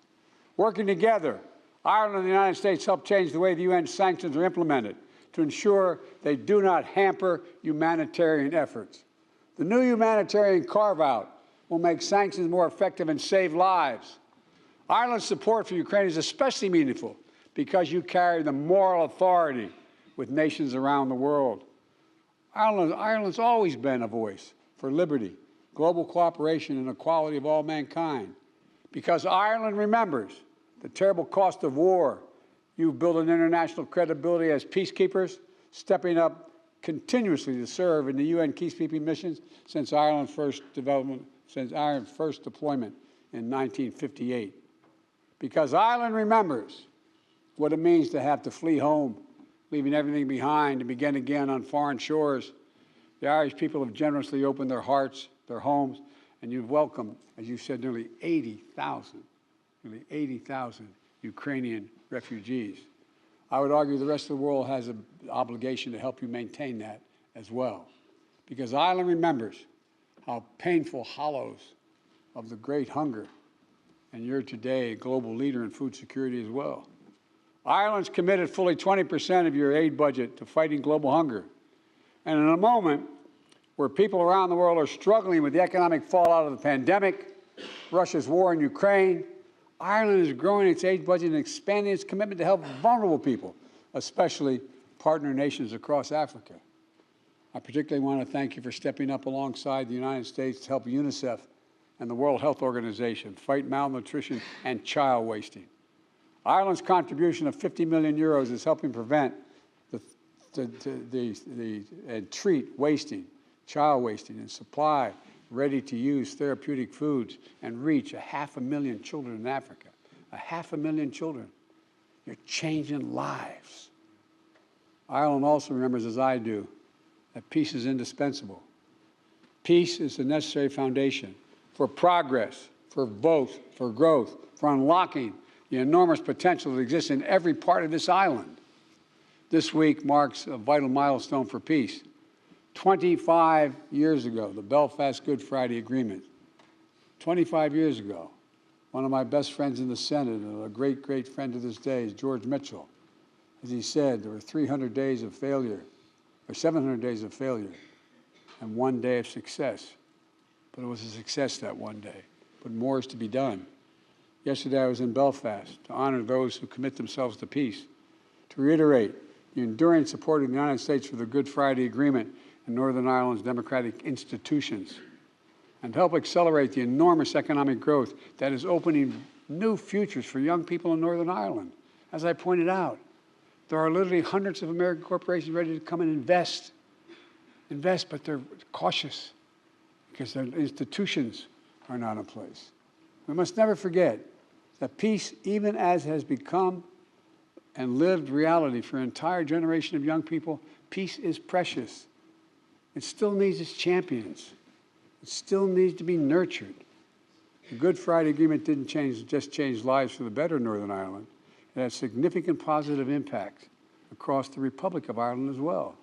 Working together, Ireland and the United States helped change the way the UN sanctions are implemented to ensure they do not hamper humanitarian efforts. The new humanitarian carve-out will make sanctions more effective and save lives. Ireland's support for Ukraine is especially meaningful because you carry the moral authority with nations around the world. Ireland's always been a voice for liberty, global cooperation, and equality of all mankind. Because Ireland remembers the terrible cost of war, you've built an international credibility as peacekeepers, stepping up continuously to serve in the UN peacekeeping missions since Ireland's first deployment in 1958. Because Ireland remembers what it means to have to flee home, leaving everything behind to begin again on foreign shores. The Irish people have generously opened their hearts, their homes, and you've welcomed, as you said, nearly 80,000 Ukrainian refugees. I would argue the rest of the world has an obligation to help you maintain that as well. Because Ireland remembers how painful hollows of the great hunger, and you're today a global leader in food security as well. Ireland's committed fully 20% of your aid budget to fighting global hunger. And in a moment where people around the world are struggling with the economic fallout of the pandemic, Russia's war in Ukraine, Ireland is growing its aid budget and expanding its commitment to help vulnerable people, especially partner nations across Africa. I particularly want to thank you for stepping up alongside the United States to help UNICEF and the World Health Organization fight malnutrition and child wasting. Ireland's contribution of 50 million euros is helping prevent and treat wasting, child wasting, and supply ready-to-use therapeutic foods and reach 500,000 children in Africa. 500,000 children. You're changing lives. Ireland also remembers, as I do, that peace is indispensable. Peace is the necessary foundation for progress, for growth, for unlocking the enormous potential that exists in every part of this island. This week marks a vital milestone for peace. 25 years ago, the Belfast Good Friday Agreement. 25 years ago, one of my best friends in the Senate and a great, great friend to this day is George Mitchell. As he said, there were 300 days of failure, or 700 days of failure, and 1 day of success. But it was a success that one day. But more is to be done. Yesterday I was in Belfast to honor those who commit themselves to peace, to reiterate the enduring support of the United States for the Good Friday Agreement and Northern Ireland's democratic institutions, and help accelerate the enormous economic growth that is opening new futures for young people in Northern Ireland. As I pointed out, there are literally hundreds of American corporations ready to come and invest, but they're cautious because their institutions are not in place. We must never forget that peace, even as has become and lived reality for an entire generation of young people, peace is precious. It still needs its champions. It still needs to be nurtured. The Good Friday Agreement didn't just change lives for the better in Northern Ireland. It has significant positive impact across the Republic of Ireland as well.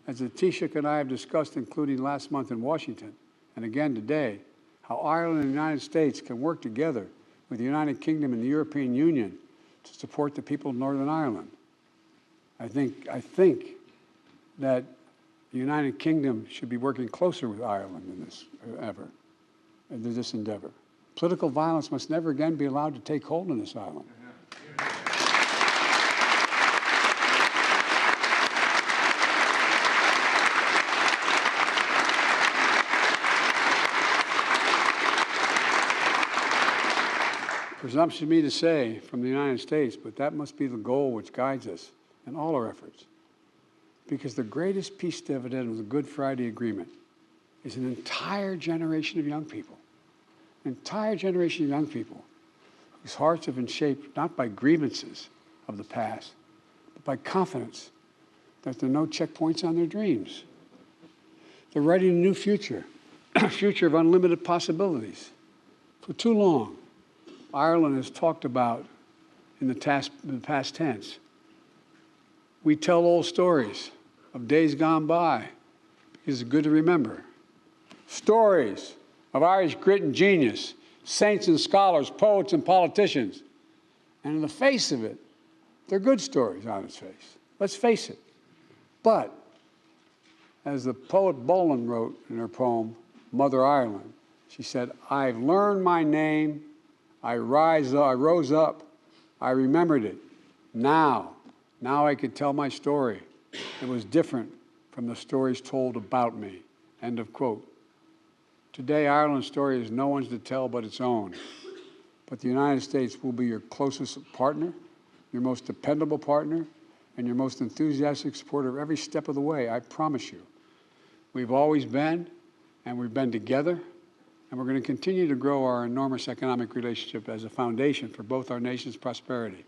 As the Taoiseach and I have discussed, including last month in Washington, and again today, how Ireland and the United States can work together with the United Kingdom and the European Union to support the people of Northern Ireland. I think that the United Kingdom should be working closer with Ireland in this endeavor. Political violence must never again be allowed to take hold in this island. Presumption of me to say from the United States, but that must be the goal which guides us in all our efforts. Because the greatest peace dividend of the Good Friday Agreement is an entire generation of young people, an entire generation of young people whose hearts have been shaped not by grievances of the past, but by confidence that there are no checkpoints on their dreams. They're writing a new future, a future of unlimited possibilities. For too long, Ireland has talked about in the past tense. We tell old stories of days gone by because it's good to remember. Stories of Irish grit and genius, saints and scholars, poets and politicians. And in the face of it, they're good stories on its face. Let's face it. But, as the poet Bolan wrote in her poem, Mother Ireland, she said, I've learned my name, I rose up, I remembered it. Now I could tell my story. It was different from the stories told about me. End of quote. Today, Ireland's story is no one's to tell but its own. But the United States will be your closest partner, your most dependable partner, and your most enthusiastic supporter every step of the way, I promise you. We've always been, and we've been together, and we're going to continue to grow our enormous economic relationship as a foundation for both our nation's prosperity.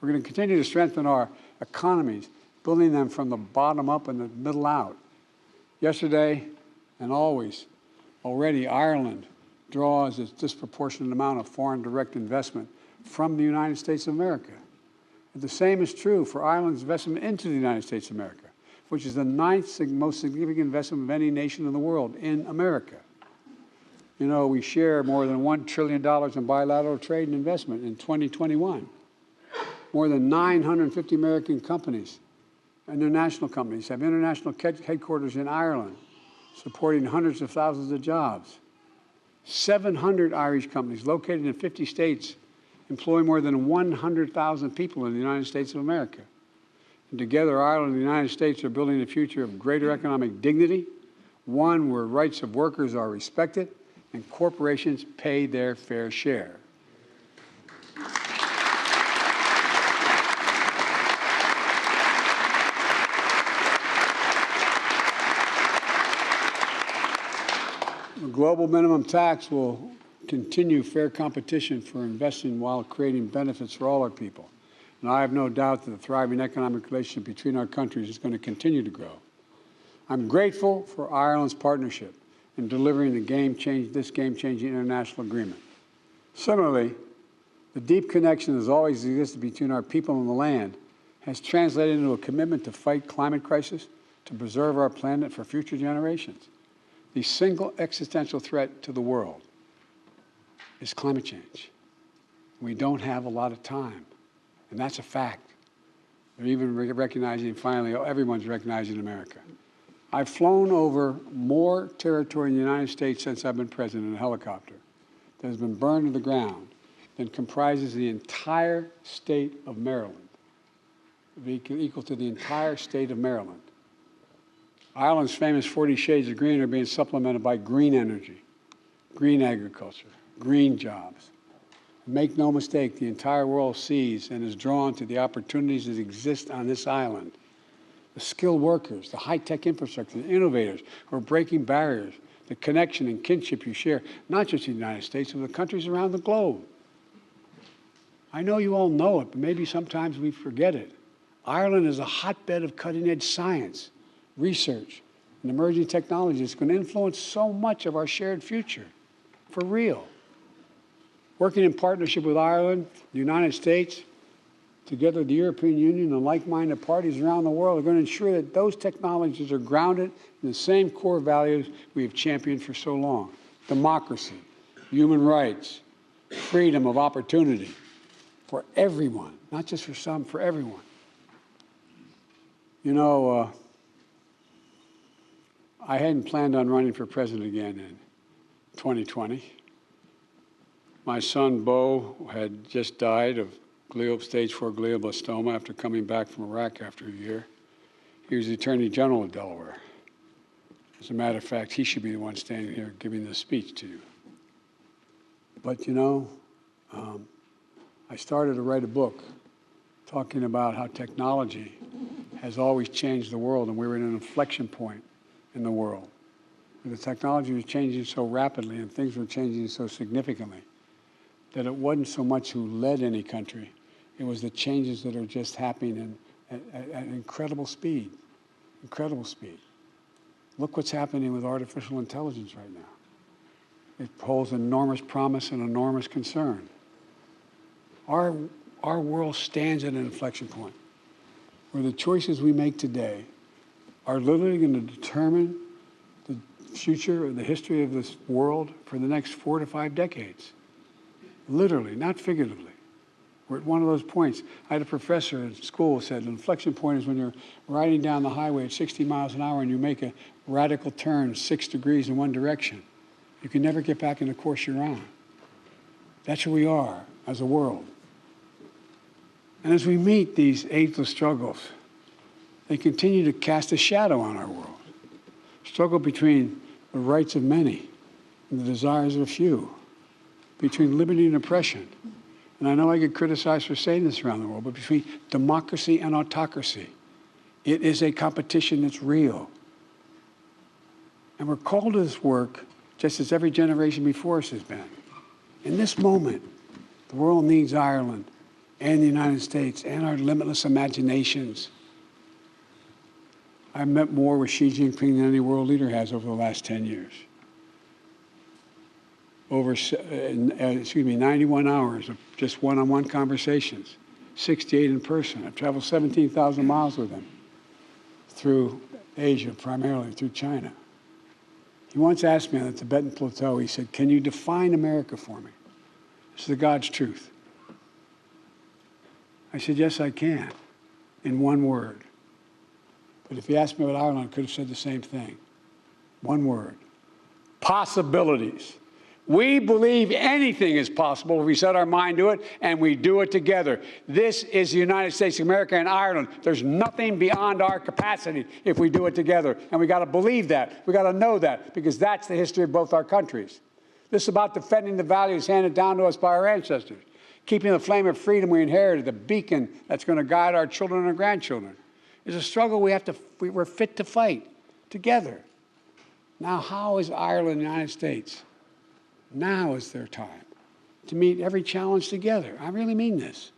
We're going to continue to strengthen our economies, building them from the bottom up and the middle out. Yesterday and always, already Ireland draws a disproportionate amount of foreign direct investment from the United States of America. And the same is true for Ireland's investment into the United States of America, which is the 9th most significant investment of any nation in the world in America. You know, we share more than $1 trillion in bilateral trade and investment in 2021. More than 950 American companies, international companies, have international headquarters in Ireland, supporting hundreds of thousands of jobs. 700 Irish companies located in 50 states employ more than 100,000 people in the United States of America. And together, Ireland and the United States are building a future of greater economic dignity, one where rights of workers are respected, and corporations pay their fair share. The global minimum tax will continue fair competition for investing while creating benefits for all our people. And I have no doubt that the thriving economic relationship between our countries is going to continue to grow. I'm grateful for Ireland's partnership in delivering this game-changing international agreement. Similarly, the deep connection that has always existed between our people and the land has translated into a commitment to fight climate crisis, to preserve our planet for future generations. The single existential threat to the world is climate change. We don't have a lot of time, and that's a fact. They're even recognizing, finally, everyone's recognizing America. I've flown over more territory in the United States since I've been president in a helicopter that has been burned to the ground than comprises the entire state of Maryland, equal to the entire state of Maryland. Ireland's famous 40 shades of green are being supplemented by green energy, green agriculture, green jobs. Make no mistake, the entire world sees and is drawn to the opportunities that exist on this island. The skilled workers, the high-tech infrastructure, the innovators who are breaking barriers, the connection and kinship you share, not just in the United States, but with countries around the globe. I know you all know it, but maybe sometimes we forget it. Ireland is a hotbed of cutting-edge science, research, and emerging technology that's going to influence so much of our shared future, for real. Working in partnership with Ireland, the United States, Together, the European Union and like-minded parties around the world are going to ensure that those technologies are grounded in the same core values we have championed for so long: democracy, human rights, freedom of opportunity for everyone, not just for some, for everyone. You know, I hadn't planned on running for president again in 2020. My son, Beau, had just died of stage 4 glioblastoma after coming back from Iraq after a year. He was the Attorney General of Delaware. As a matter of fact, he should be the one standing here giving this speech to you. But, you know, I started to write a book talking about how technology has always changed the world, and we were at an inflection point in the world. The technology was changing so rapidly and things were changing so significantly that it wasn't so much who led any country, it was the changes that are just happening at incredible speed, incredible speed. Look what's happening with artificial intelligence right now. It holds enormous promise and enormous concern. Our world stands at an inflection point where the choices we make today are literally going to determine the future or the history of this world for the next 4 to 5 decades. Literally, not figuratively. We're at one of those points. I had a professor at school who said an inflection point is when you're riding down the highway at 60 miles an hour and you make a radical turn 6 degrees in one direction. You can never get back in the course you're on. That's where we are as a world. And as we meet these ageless struggles, they continue to cast a shadow on our world. Struggle between the rights of many and the desires of a few, between liberty and oppression. And I know I get criticized for saying this around the world, but between democracy and autocracy. It is a competition that's real. And we're called to this work just as every generation before us has been. In this moment, the world needs Ireland and the United States and our limitless imaginations. I've met more with Xi Jinping than any world leader has over the last 10 years. Over 91 hours of just one-on-one conversations, 68 in person. I've traveled 17,000 miles with him through Asia, primarily through China. He once asked me on the Tibetan Plateau, he said, "Can you define America for me?" This is the God's truth. I said, "Yes, I can, in one word." But if he asked me about Ireland, I could have said the same thing. One word: possibilities. We believe anything is possible if we set our mind to it, and we do it together. This is the United States of America and Ireland. There's nothing beyond our capacity if we do it together. And we got to believe that. We got to know that, because that's the history of both our countries. This is about defending the values handed down to us by our ancestors, keeping the flame of freedom we inherited, the beacon that's going to guide our children and our grandchildren. It's a struggle we're fit to fight together. Now, how is Ireland and the United States? Now is their time to meet every challenge together. I really mean this.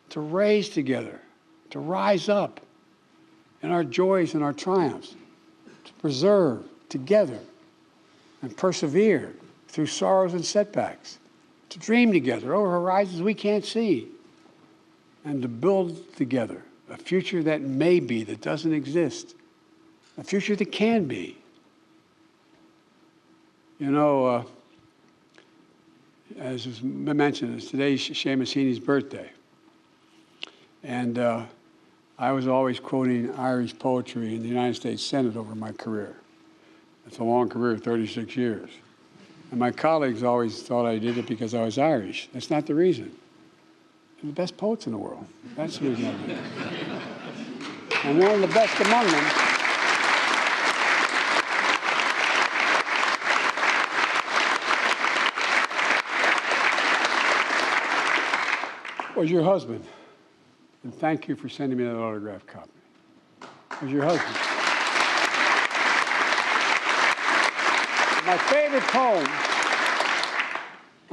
To raise together, to rise up in our joys and our triumphs, to preserve together and persevere through sorrows and setbacks, to dream together over horizons we can't see, and to build together a future that may be, that doesn't exist, a future that can be. You know, as was mentioned, today's Seamus Heaney's birthday. And I was always quoting Irish poetry in the United States Senate over my career. It's a long career, 36 years. And my colleagues always thought I did it because I was Irish. That's not the reason. They're the best poets in the world. That's the reason I did it. And one of the best among them was your husband. And thank you for sending me that autographed copy. It was your husband. My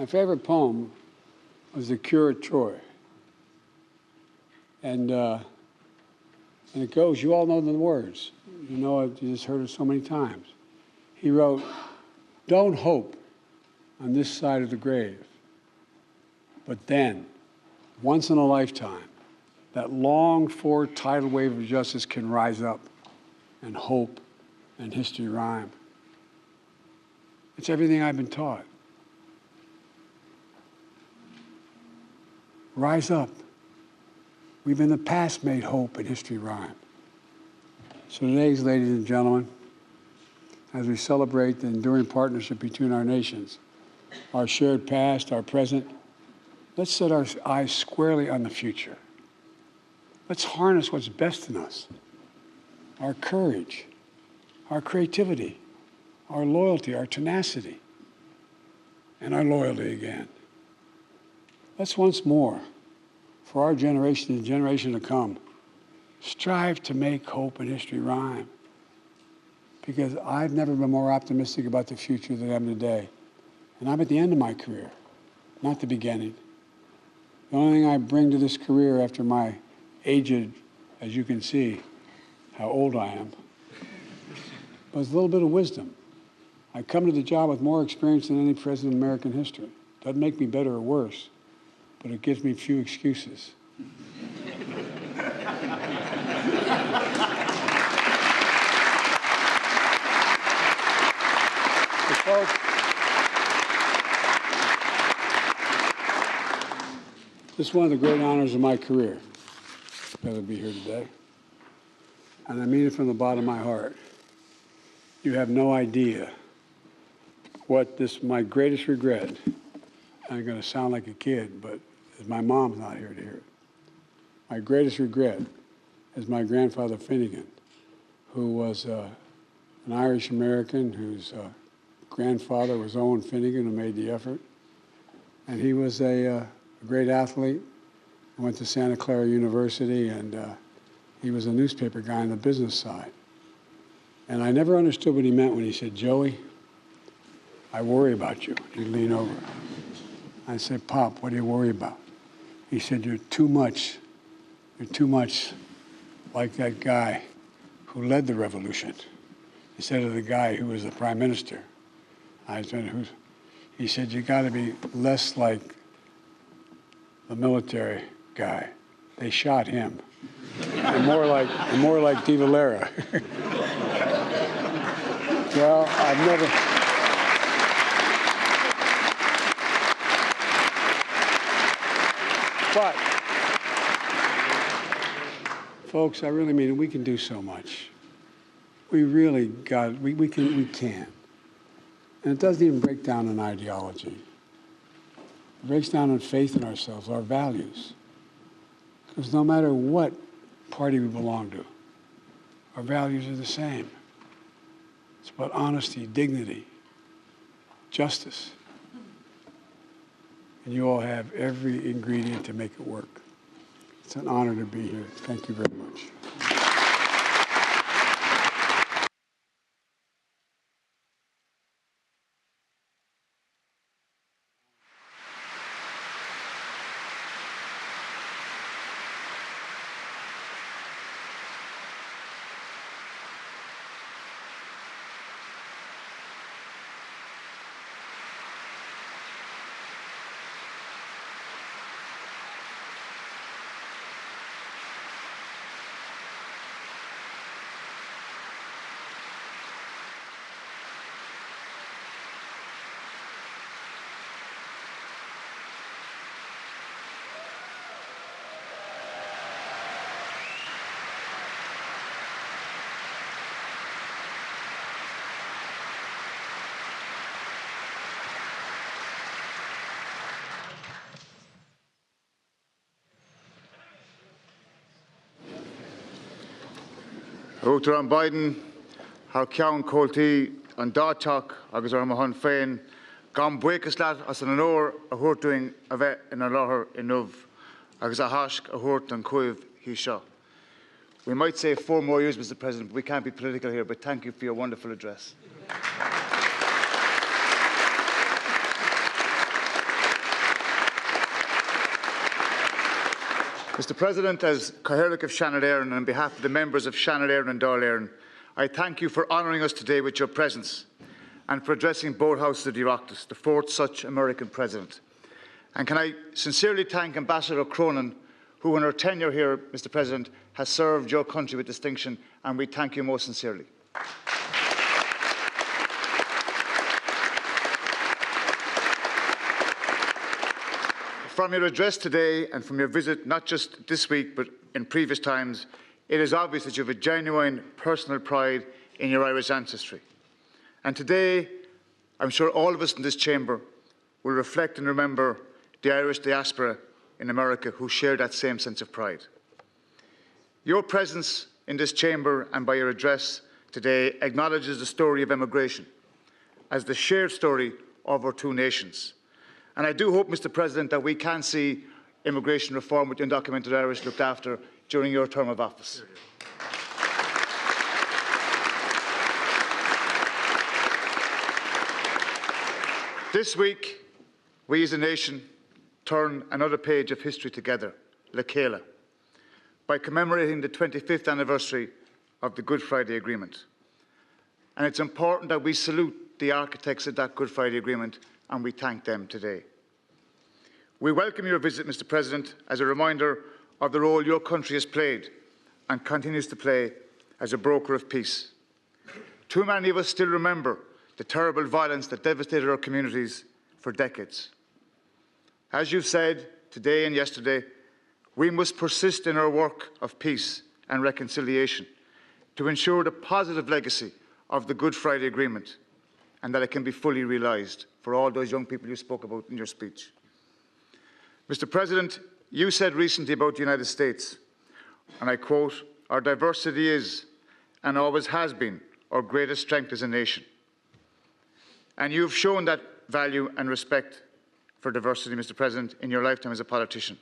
favorite poem was The Cure at Troy. And it goes, you all know the words. You know it, you just heard it so many times. He wrote, "Don't hope on this side of the grave, but then, once in a lifetime, that longed-for tidal wave of justice can rise up and hope and history rhyme. It's everything I've been taught. Rise up. We've in the past made hope and history rhyme. So today, ladies and gentlemen, as we celebrate the enduring partnership between our nations, our shared past, our present, let's set our eyes squarely on the future. Let's harness what's best in us, our courage, our creativity, our loyalty, our tenacity, and our loyalty again. Let's once more, for our generation and generation to come, strive to make hope and history rhyme. Because I've never been more optimistic about the future than I am today. And I'm at the end of my career, not the beginning. The only thing I bring to this career after my aged, as you can see, how old I am, was a little bit of wisdom. I come to the job with more experience than any president in American history. Doesn't make me better or worse, but it gives me few excuses. Folks, this is one of the great honors of my career, to be here today. And I mean it from the bottom of my heart. You have no idea what my greatest regret, I'm going to sound like a kid, but my mom's not here to hear it. My greatest regret is my grandfather Finnegan, who was an Irish American whose grandfather was Owen Finnegan, who made the effort. And he was a great athlete. He went to Santa Clara University, and he was a newspaper guy on the business side. And I never understood what he meant when he said, "Joey, I worry about you." He'd lean over. I said, "Pop, what do you worry about?" He said, you're too much like that guy who led the revolution instead of the guy who was the prime minister. I said, he said, you got to be less like the military guy. They shot him. And more like De Valera. Well, I've never... But, folks, I really mean it. We can do so much. We really got, we can. And it doesn't even break down in ideology. It breaks down in faith in ourselves, our values. Because no matter what party we belong to, our values are the same. It's about honesty, dignity, justice. And you all have every ingredient to make it work. It's an honor to be here. Thank you very much. Dr. Biden, har ceann cóiltí an dáteach agus ar mahan féin gan buchas leat as an óir a thuirtuing a bheith in a láthair in numh agus a haisc a thuirt an cuimh hí seo. We might say 4 more years, Mr. President, but we can't be political here, but thank you for your wonderful address. Mr. President, as Cathaoirleach of Shannon Éireann, and on behalf of the members of Shannon Éireann and Dáil Éireann, I thank you for honouring us today with your presence and for addressing both houses of the Oireachtas, the 4th such American president. And can I sincerely thank Ambassador Cronin, who in her tenure here, Mr. President, has served your country with distinction, and we thank you most sincerely. From your address today and from your visit, not just this week but in previous times, it is obvious that you have a genuine personal pride in your Irish ancestry. And today, I'm sure all of us in this chamber will reflect and remember the Irish diaspora in America who share that same sense of pride. Your presence in this chamber and by your address today acknowledges the story of emigration as the shared story of our two nations. And I do hope, Mr. President, that we can see immigration reform with the undocumented Irish looked after during your term of office. This week, we as a nation turn another page of history together, Lekela, by commemorating the 25th anniversary of the Good Friday Agreement. And it's important that we salute the architects of that Good Friday Agreement, and we thank them today. We welcome your visit, Mr. President, as a reminder of the role your country has played and continues to play as a broker of peace. Too many of us still remember the terrible violence that devastated our communities for decades. As you've said today and yesterday, we must persist in our work of peace and reconciliation to ensure the positive legacy of the Good Friday Agreement and that it can be fully realised for all those young people you spoke about in your speech. Mr. President, you said recently about the United States, and I quote, "Our diversity is, and always has been, our greatest strength as a nation." And you've shown that value and respect for diversity, Mr. President, in your lifetime as a politician.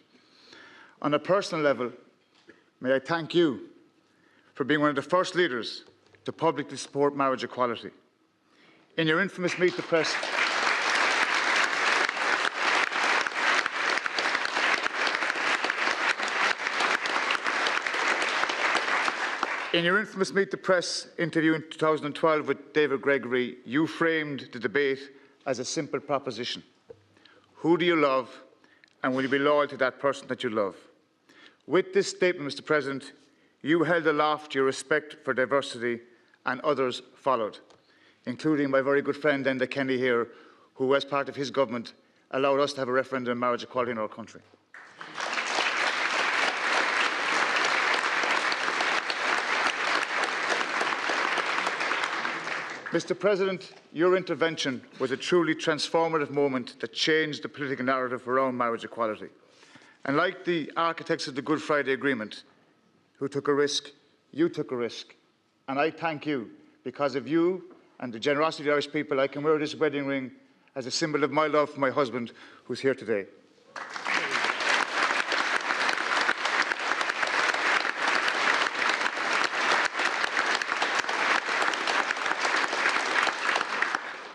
On a personal level, may I thank you for being one of the first leaders to publicly support marriage equality. In your infamous Meet the Press, interview in 2012 with David Gregory, you framed the debate as a simple proposition. Who do you love, and will you be loyal to that person that you love? With this statement, Mr. President, you held aloft your respect for diversity, and others followed, including my very good friend Enda Kenny here, who, as part of his government, allowed us to have a referendum on marriage equality in our country. Mr. President, your intervention was a truly transformative moment that changed the political narrative around marriage equality. And like the architects of the Good Friday Agreement, who took a risk, you took a risk. And I thank you. Because of you and the generosity of the Irish people, I can wear this wedding ring as a symbol of my love for my husband, who's here today.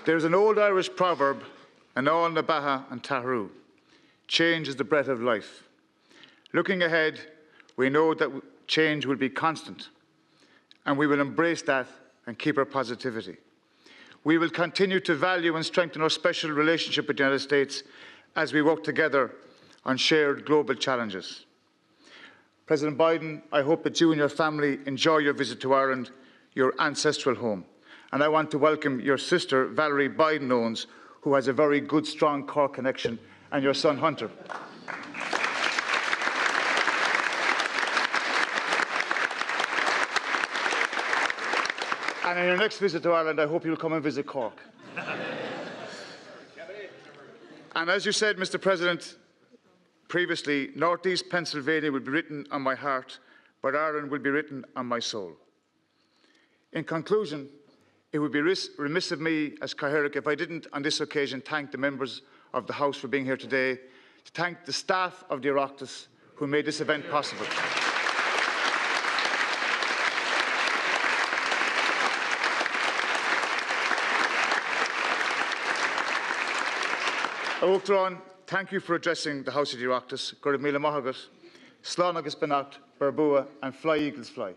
There's an old Irish proverb, "Anall na Baha and Tahru," change is the breath of life. Looking ahead, we know that change will be constant, and we will embrace that and keep our positivity. We will continue to value and strengthen our special relationship with the United States as we work together on shared global challenges. President Biden, I hope that you and your family enjoy your visit to Ireland, your ancestral home. And I want to welcome your sister, Valerie Biden-Owens, who has a very good, strong Cork connection, and your son, Hunter. And in your next visit to Ireland, I hope you'll come and visit Cork. And as you said, Mr. President, previously, North East Pennsylvania will be written on my heart, but Ireland will be written on my soul. In conclusion, it would be remiss of me as Cathaoirleach if I didn't, on this occasion, thank the members of the House for being here today, to thank the staff of the Oireachtas who made this event possible. Oakron, thank you for addressing the House of the Oireachtas. Gurad Mila Mahagat, Slán agus Benacht, Berbua, and Fly Eagles Fly.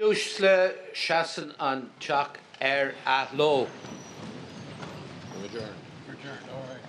Usle Shasan on Chuck Air at Low. Adjourn. All right.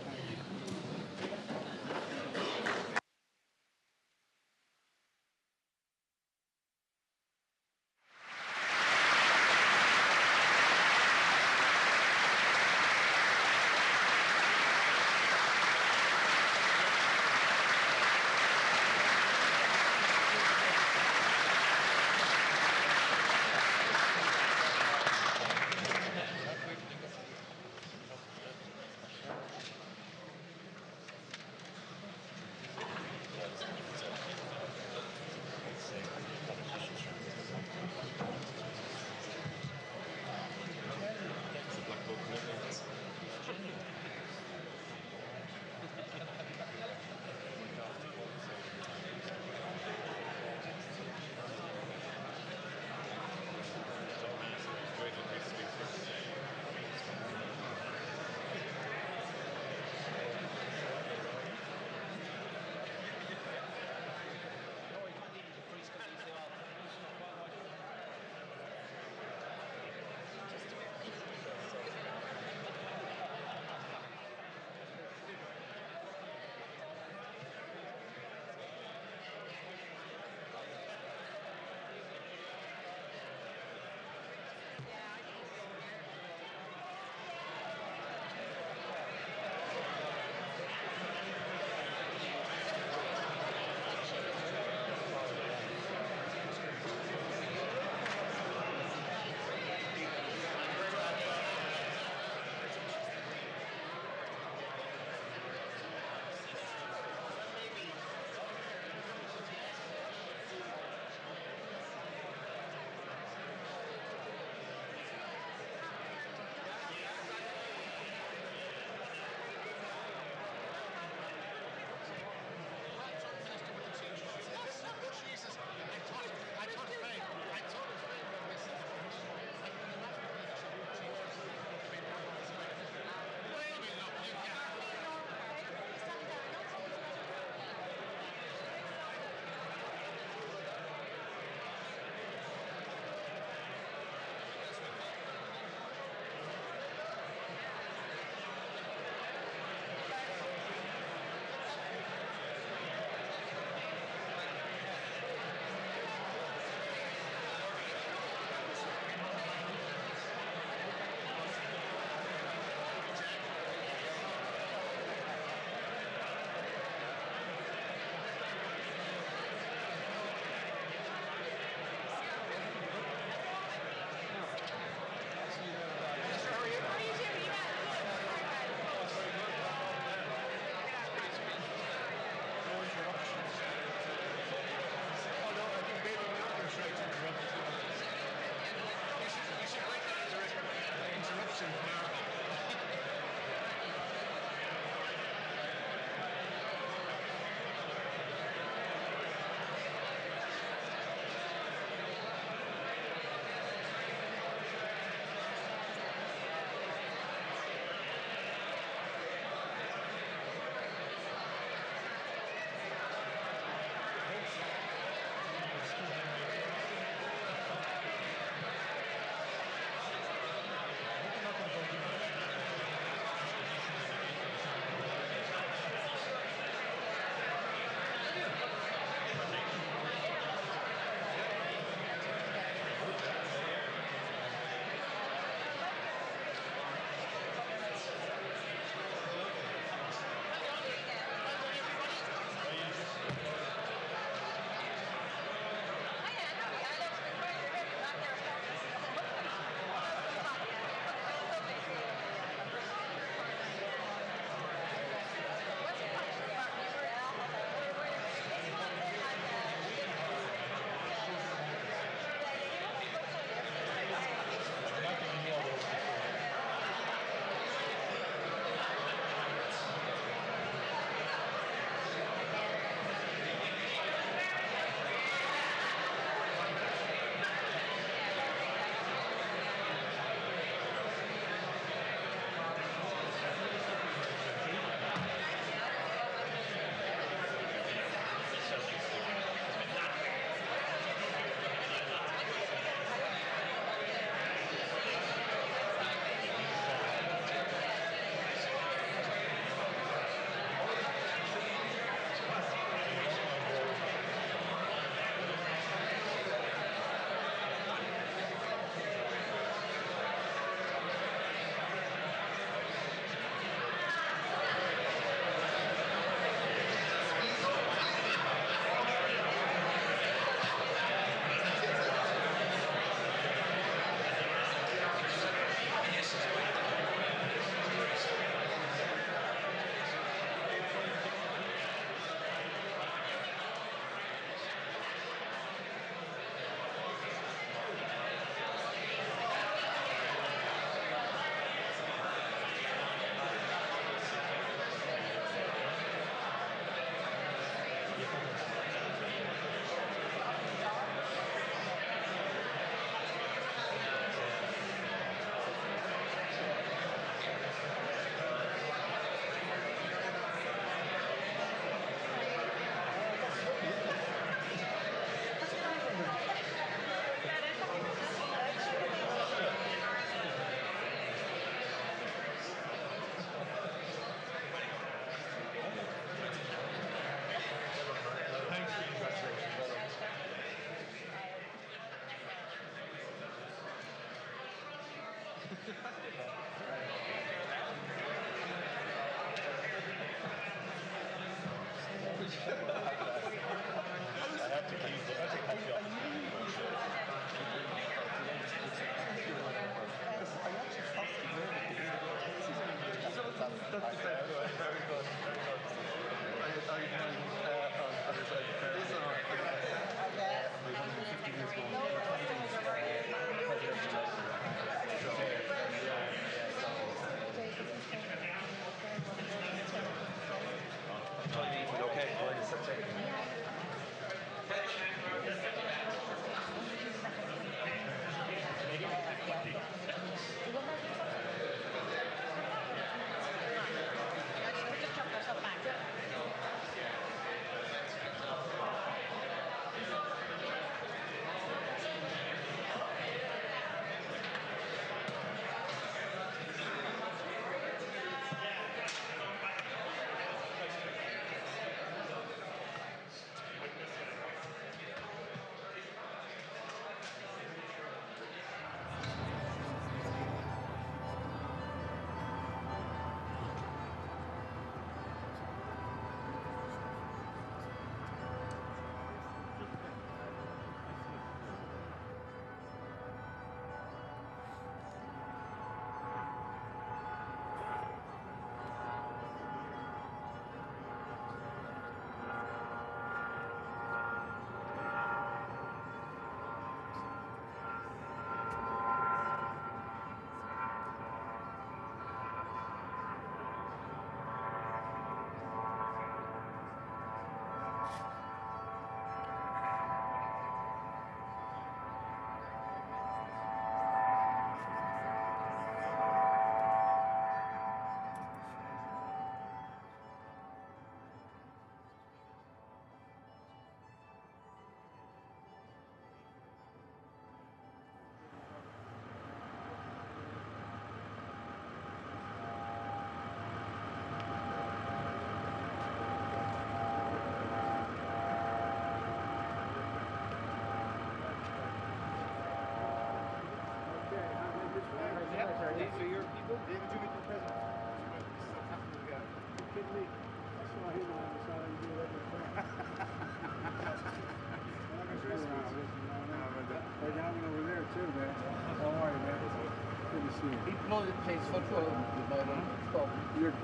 He plays football with my little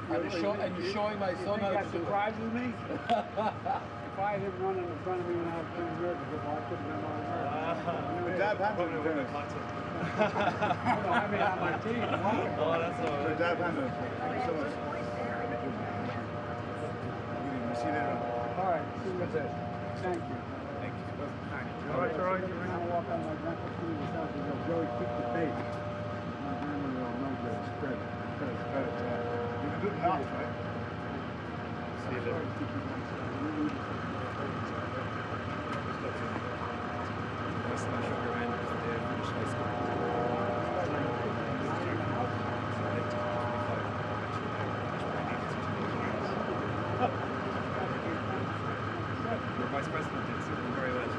and you're showing my son how to do it. Surprises me. If I had him running in front of me when I was playing American football, I couldn't have done all that. Dab handled it. No, I mean on my team. Oh, that's all right. Dab handled it. Thank you so much. See you later on. All right, see you later. Thank you. Thank you. All right, all right. You're going to walk on my grandpa's school and stuff and go, Joey, keep the faith. My grandmother will know that it's spread. You can do it now, right? See you later. West National Grand finished high school. Your vice president did so very well.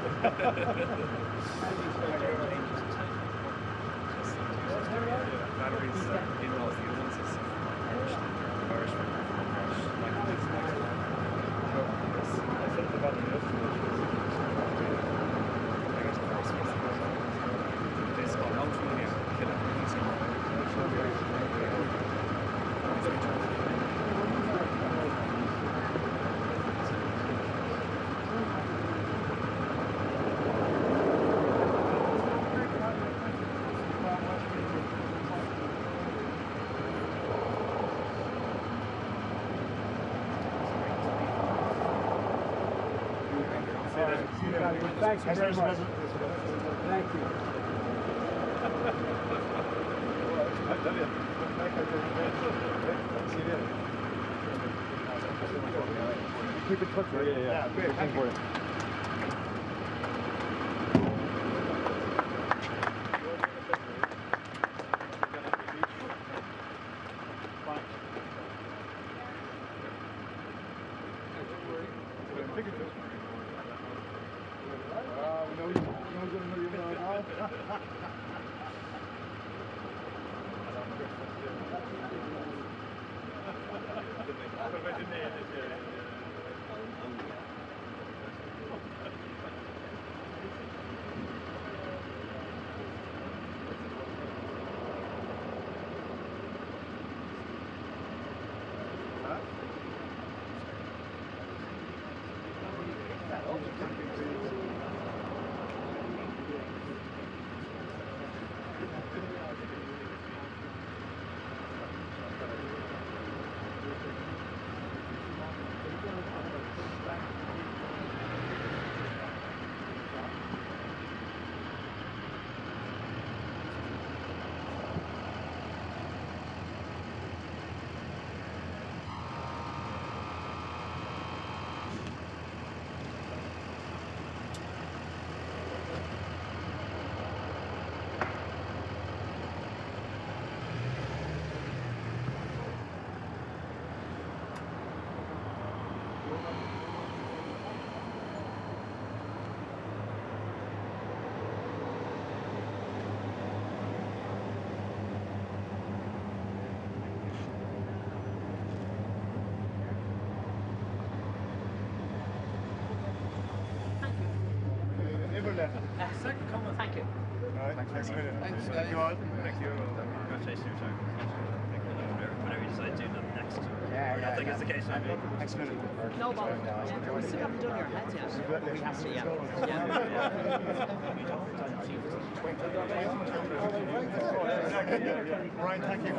Valerie's in-laws, the Owenses, Irish I said the Valley it's called Mount William, Thank you very much. Thank you. Keep in touch, right? Yeah, great. Thank you. Second comment. Thank you. All right, thanks a million. Thanks, Thank you all. Thank you. Congratulations on your time. Whatever you decide to do next. I don't think it's the case, maybe. Thanks a million. No bother. You still haven't done your heads yet. We have to, yeah. Brian, thank you.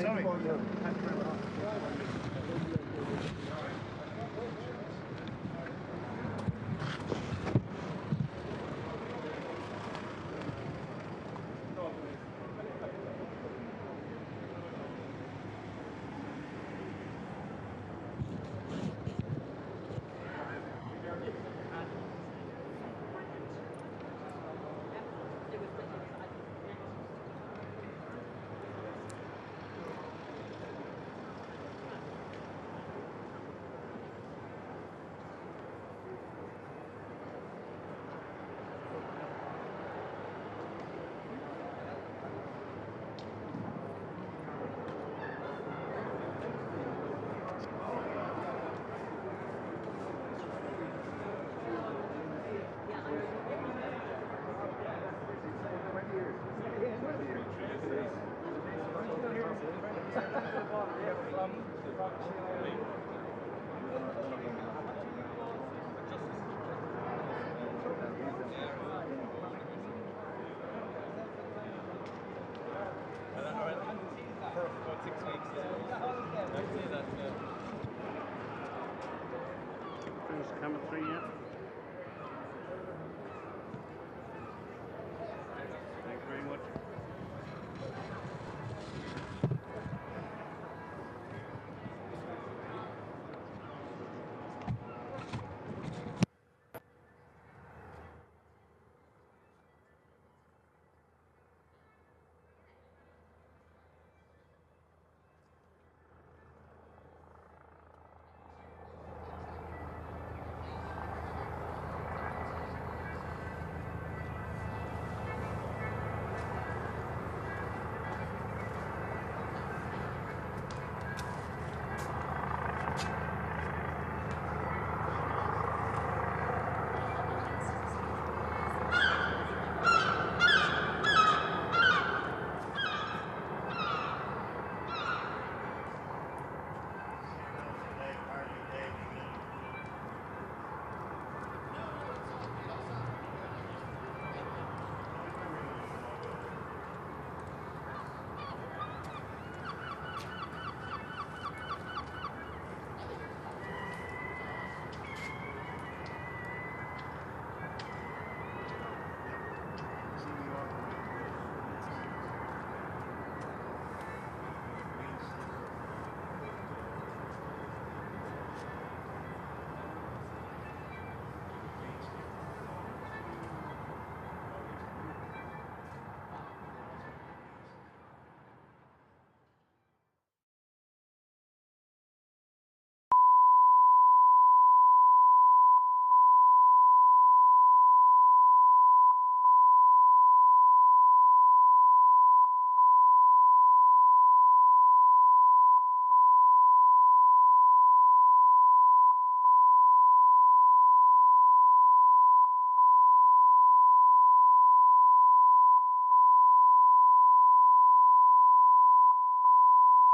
Sorry.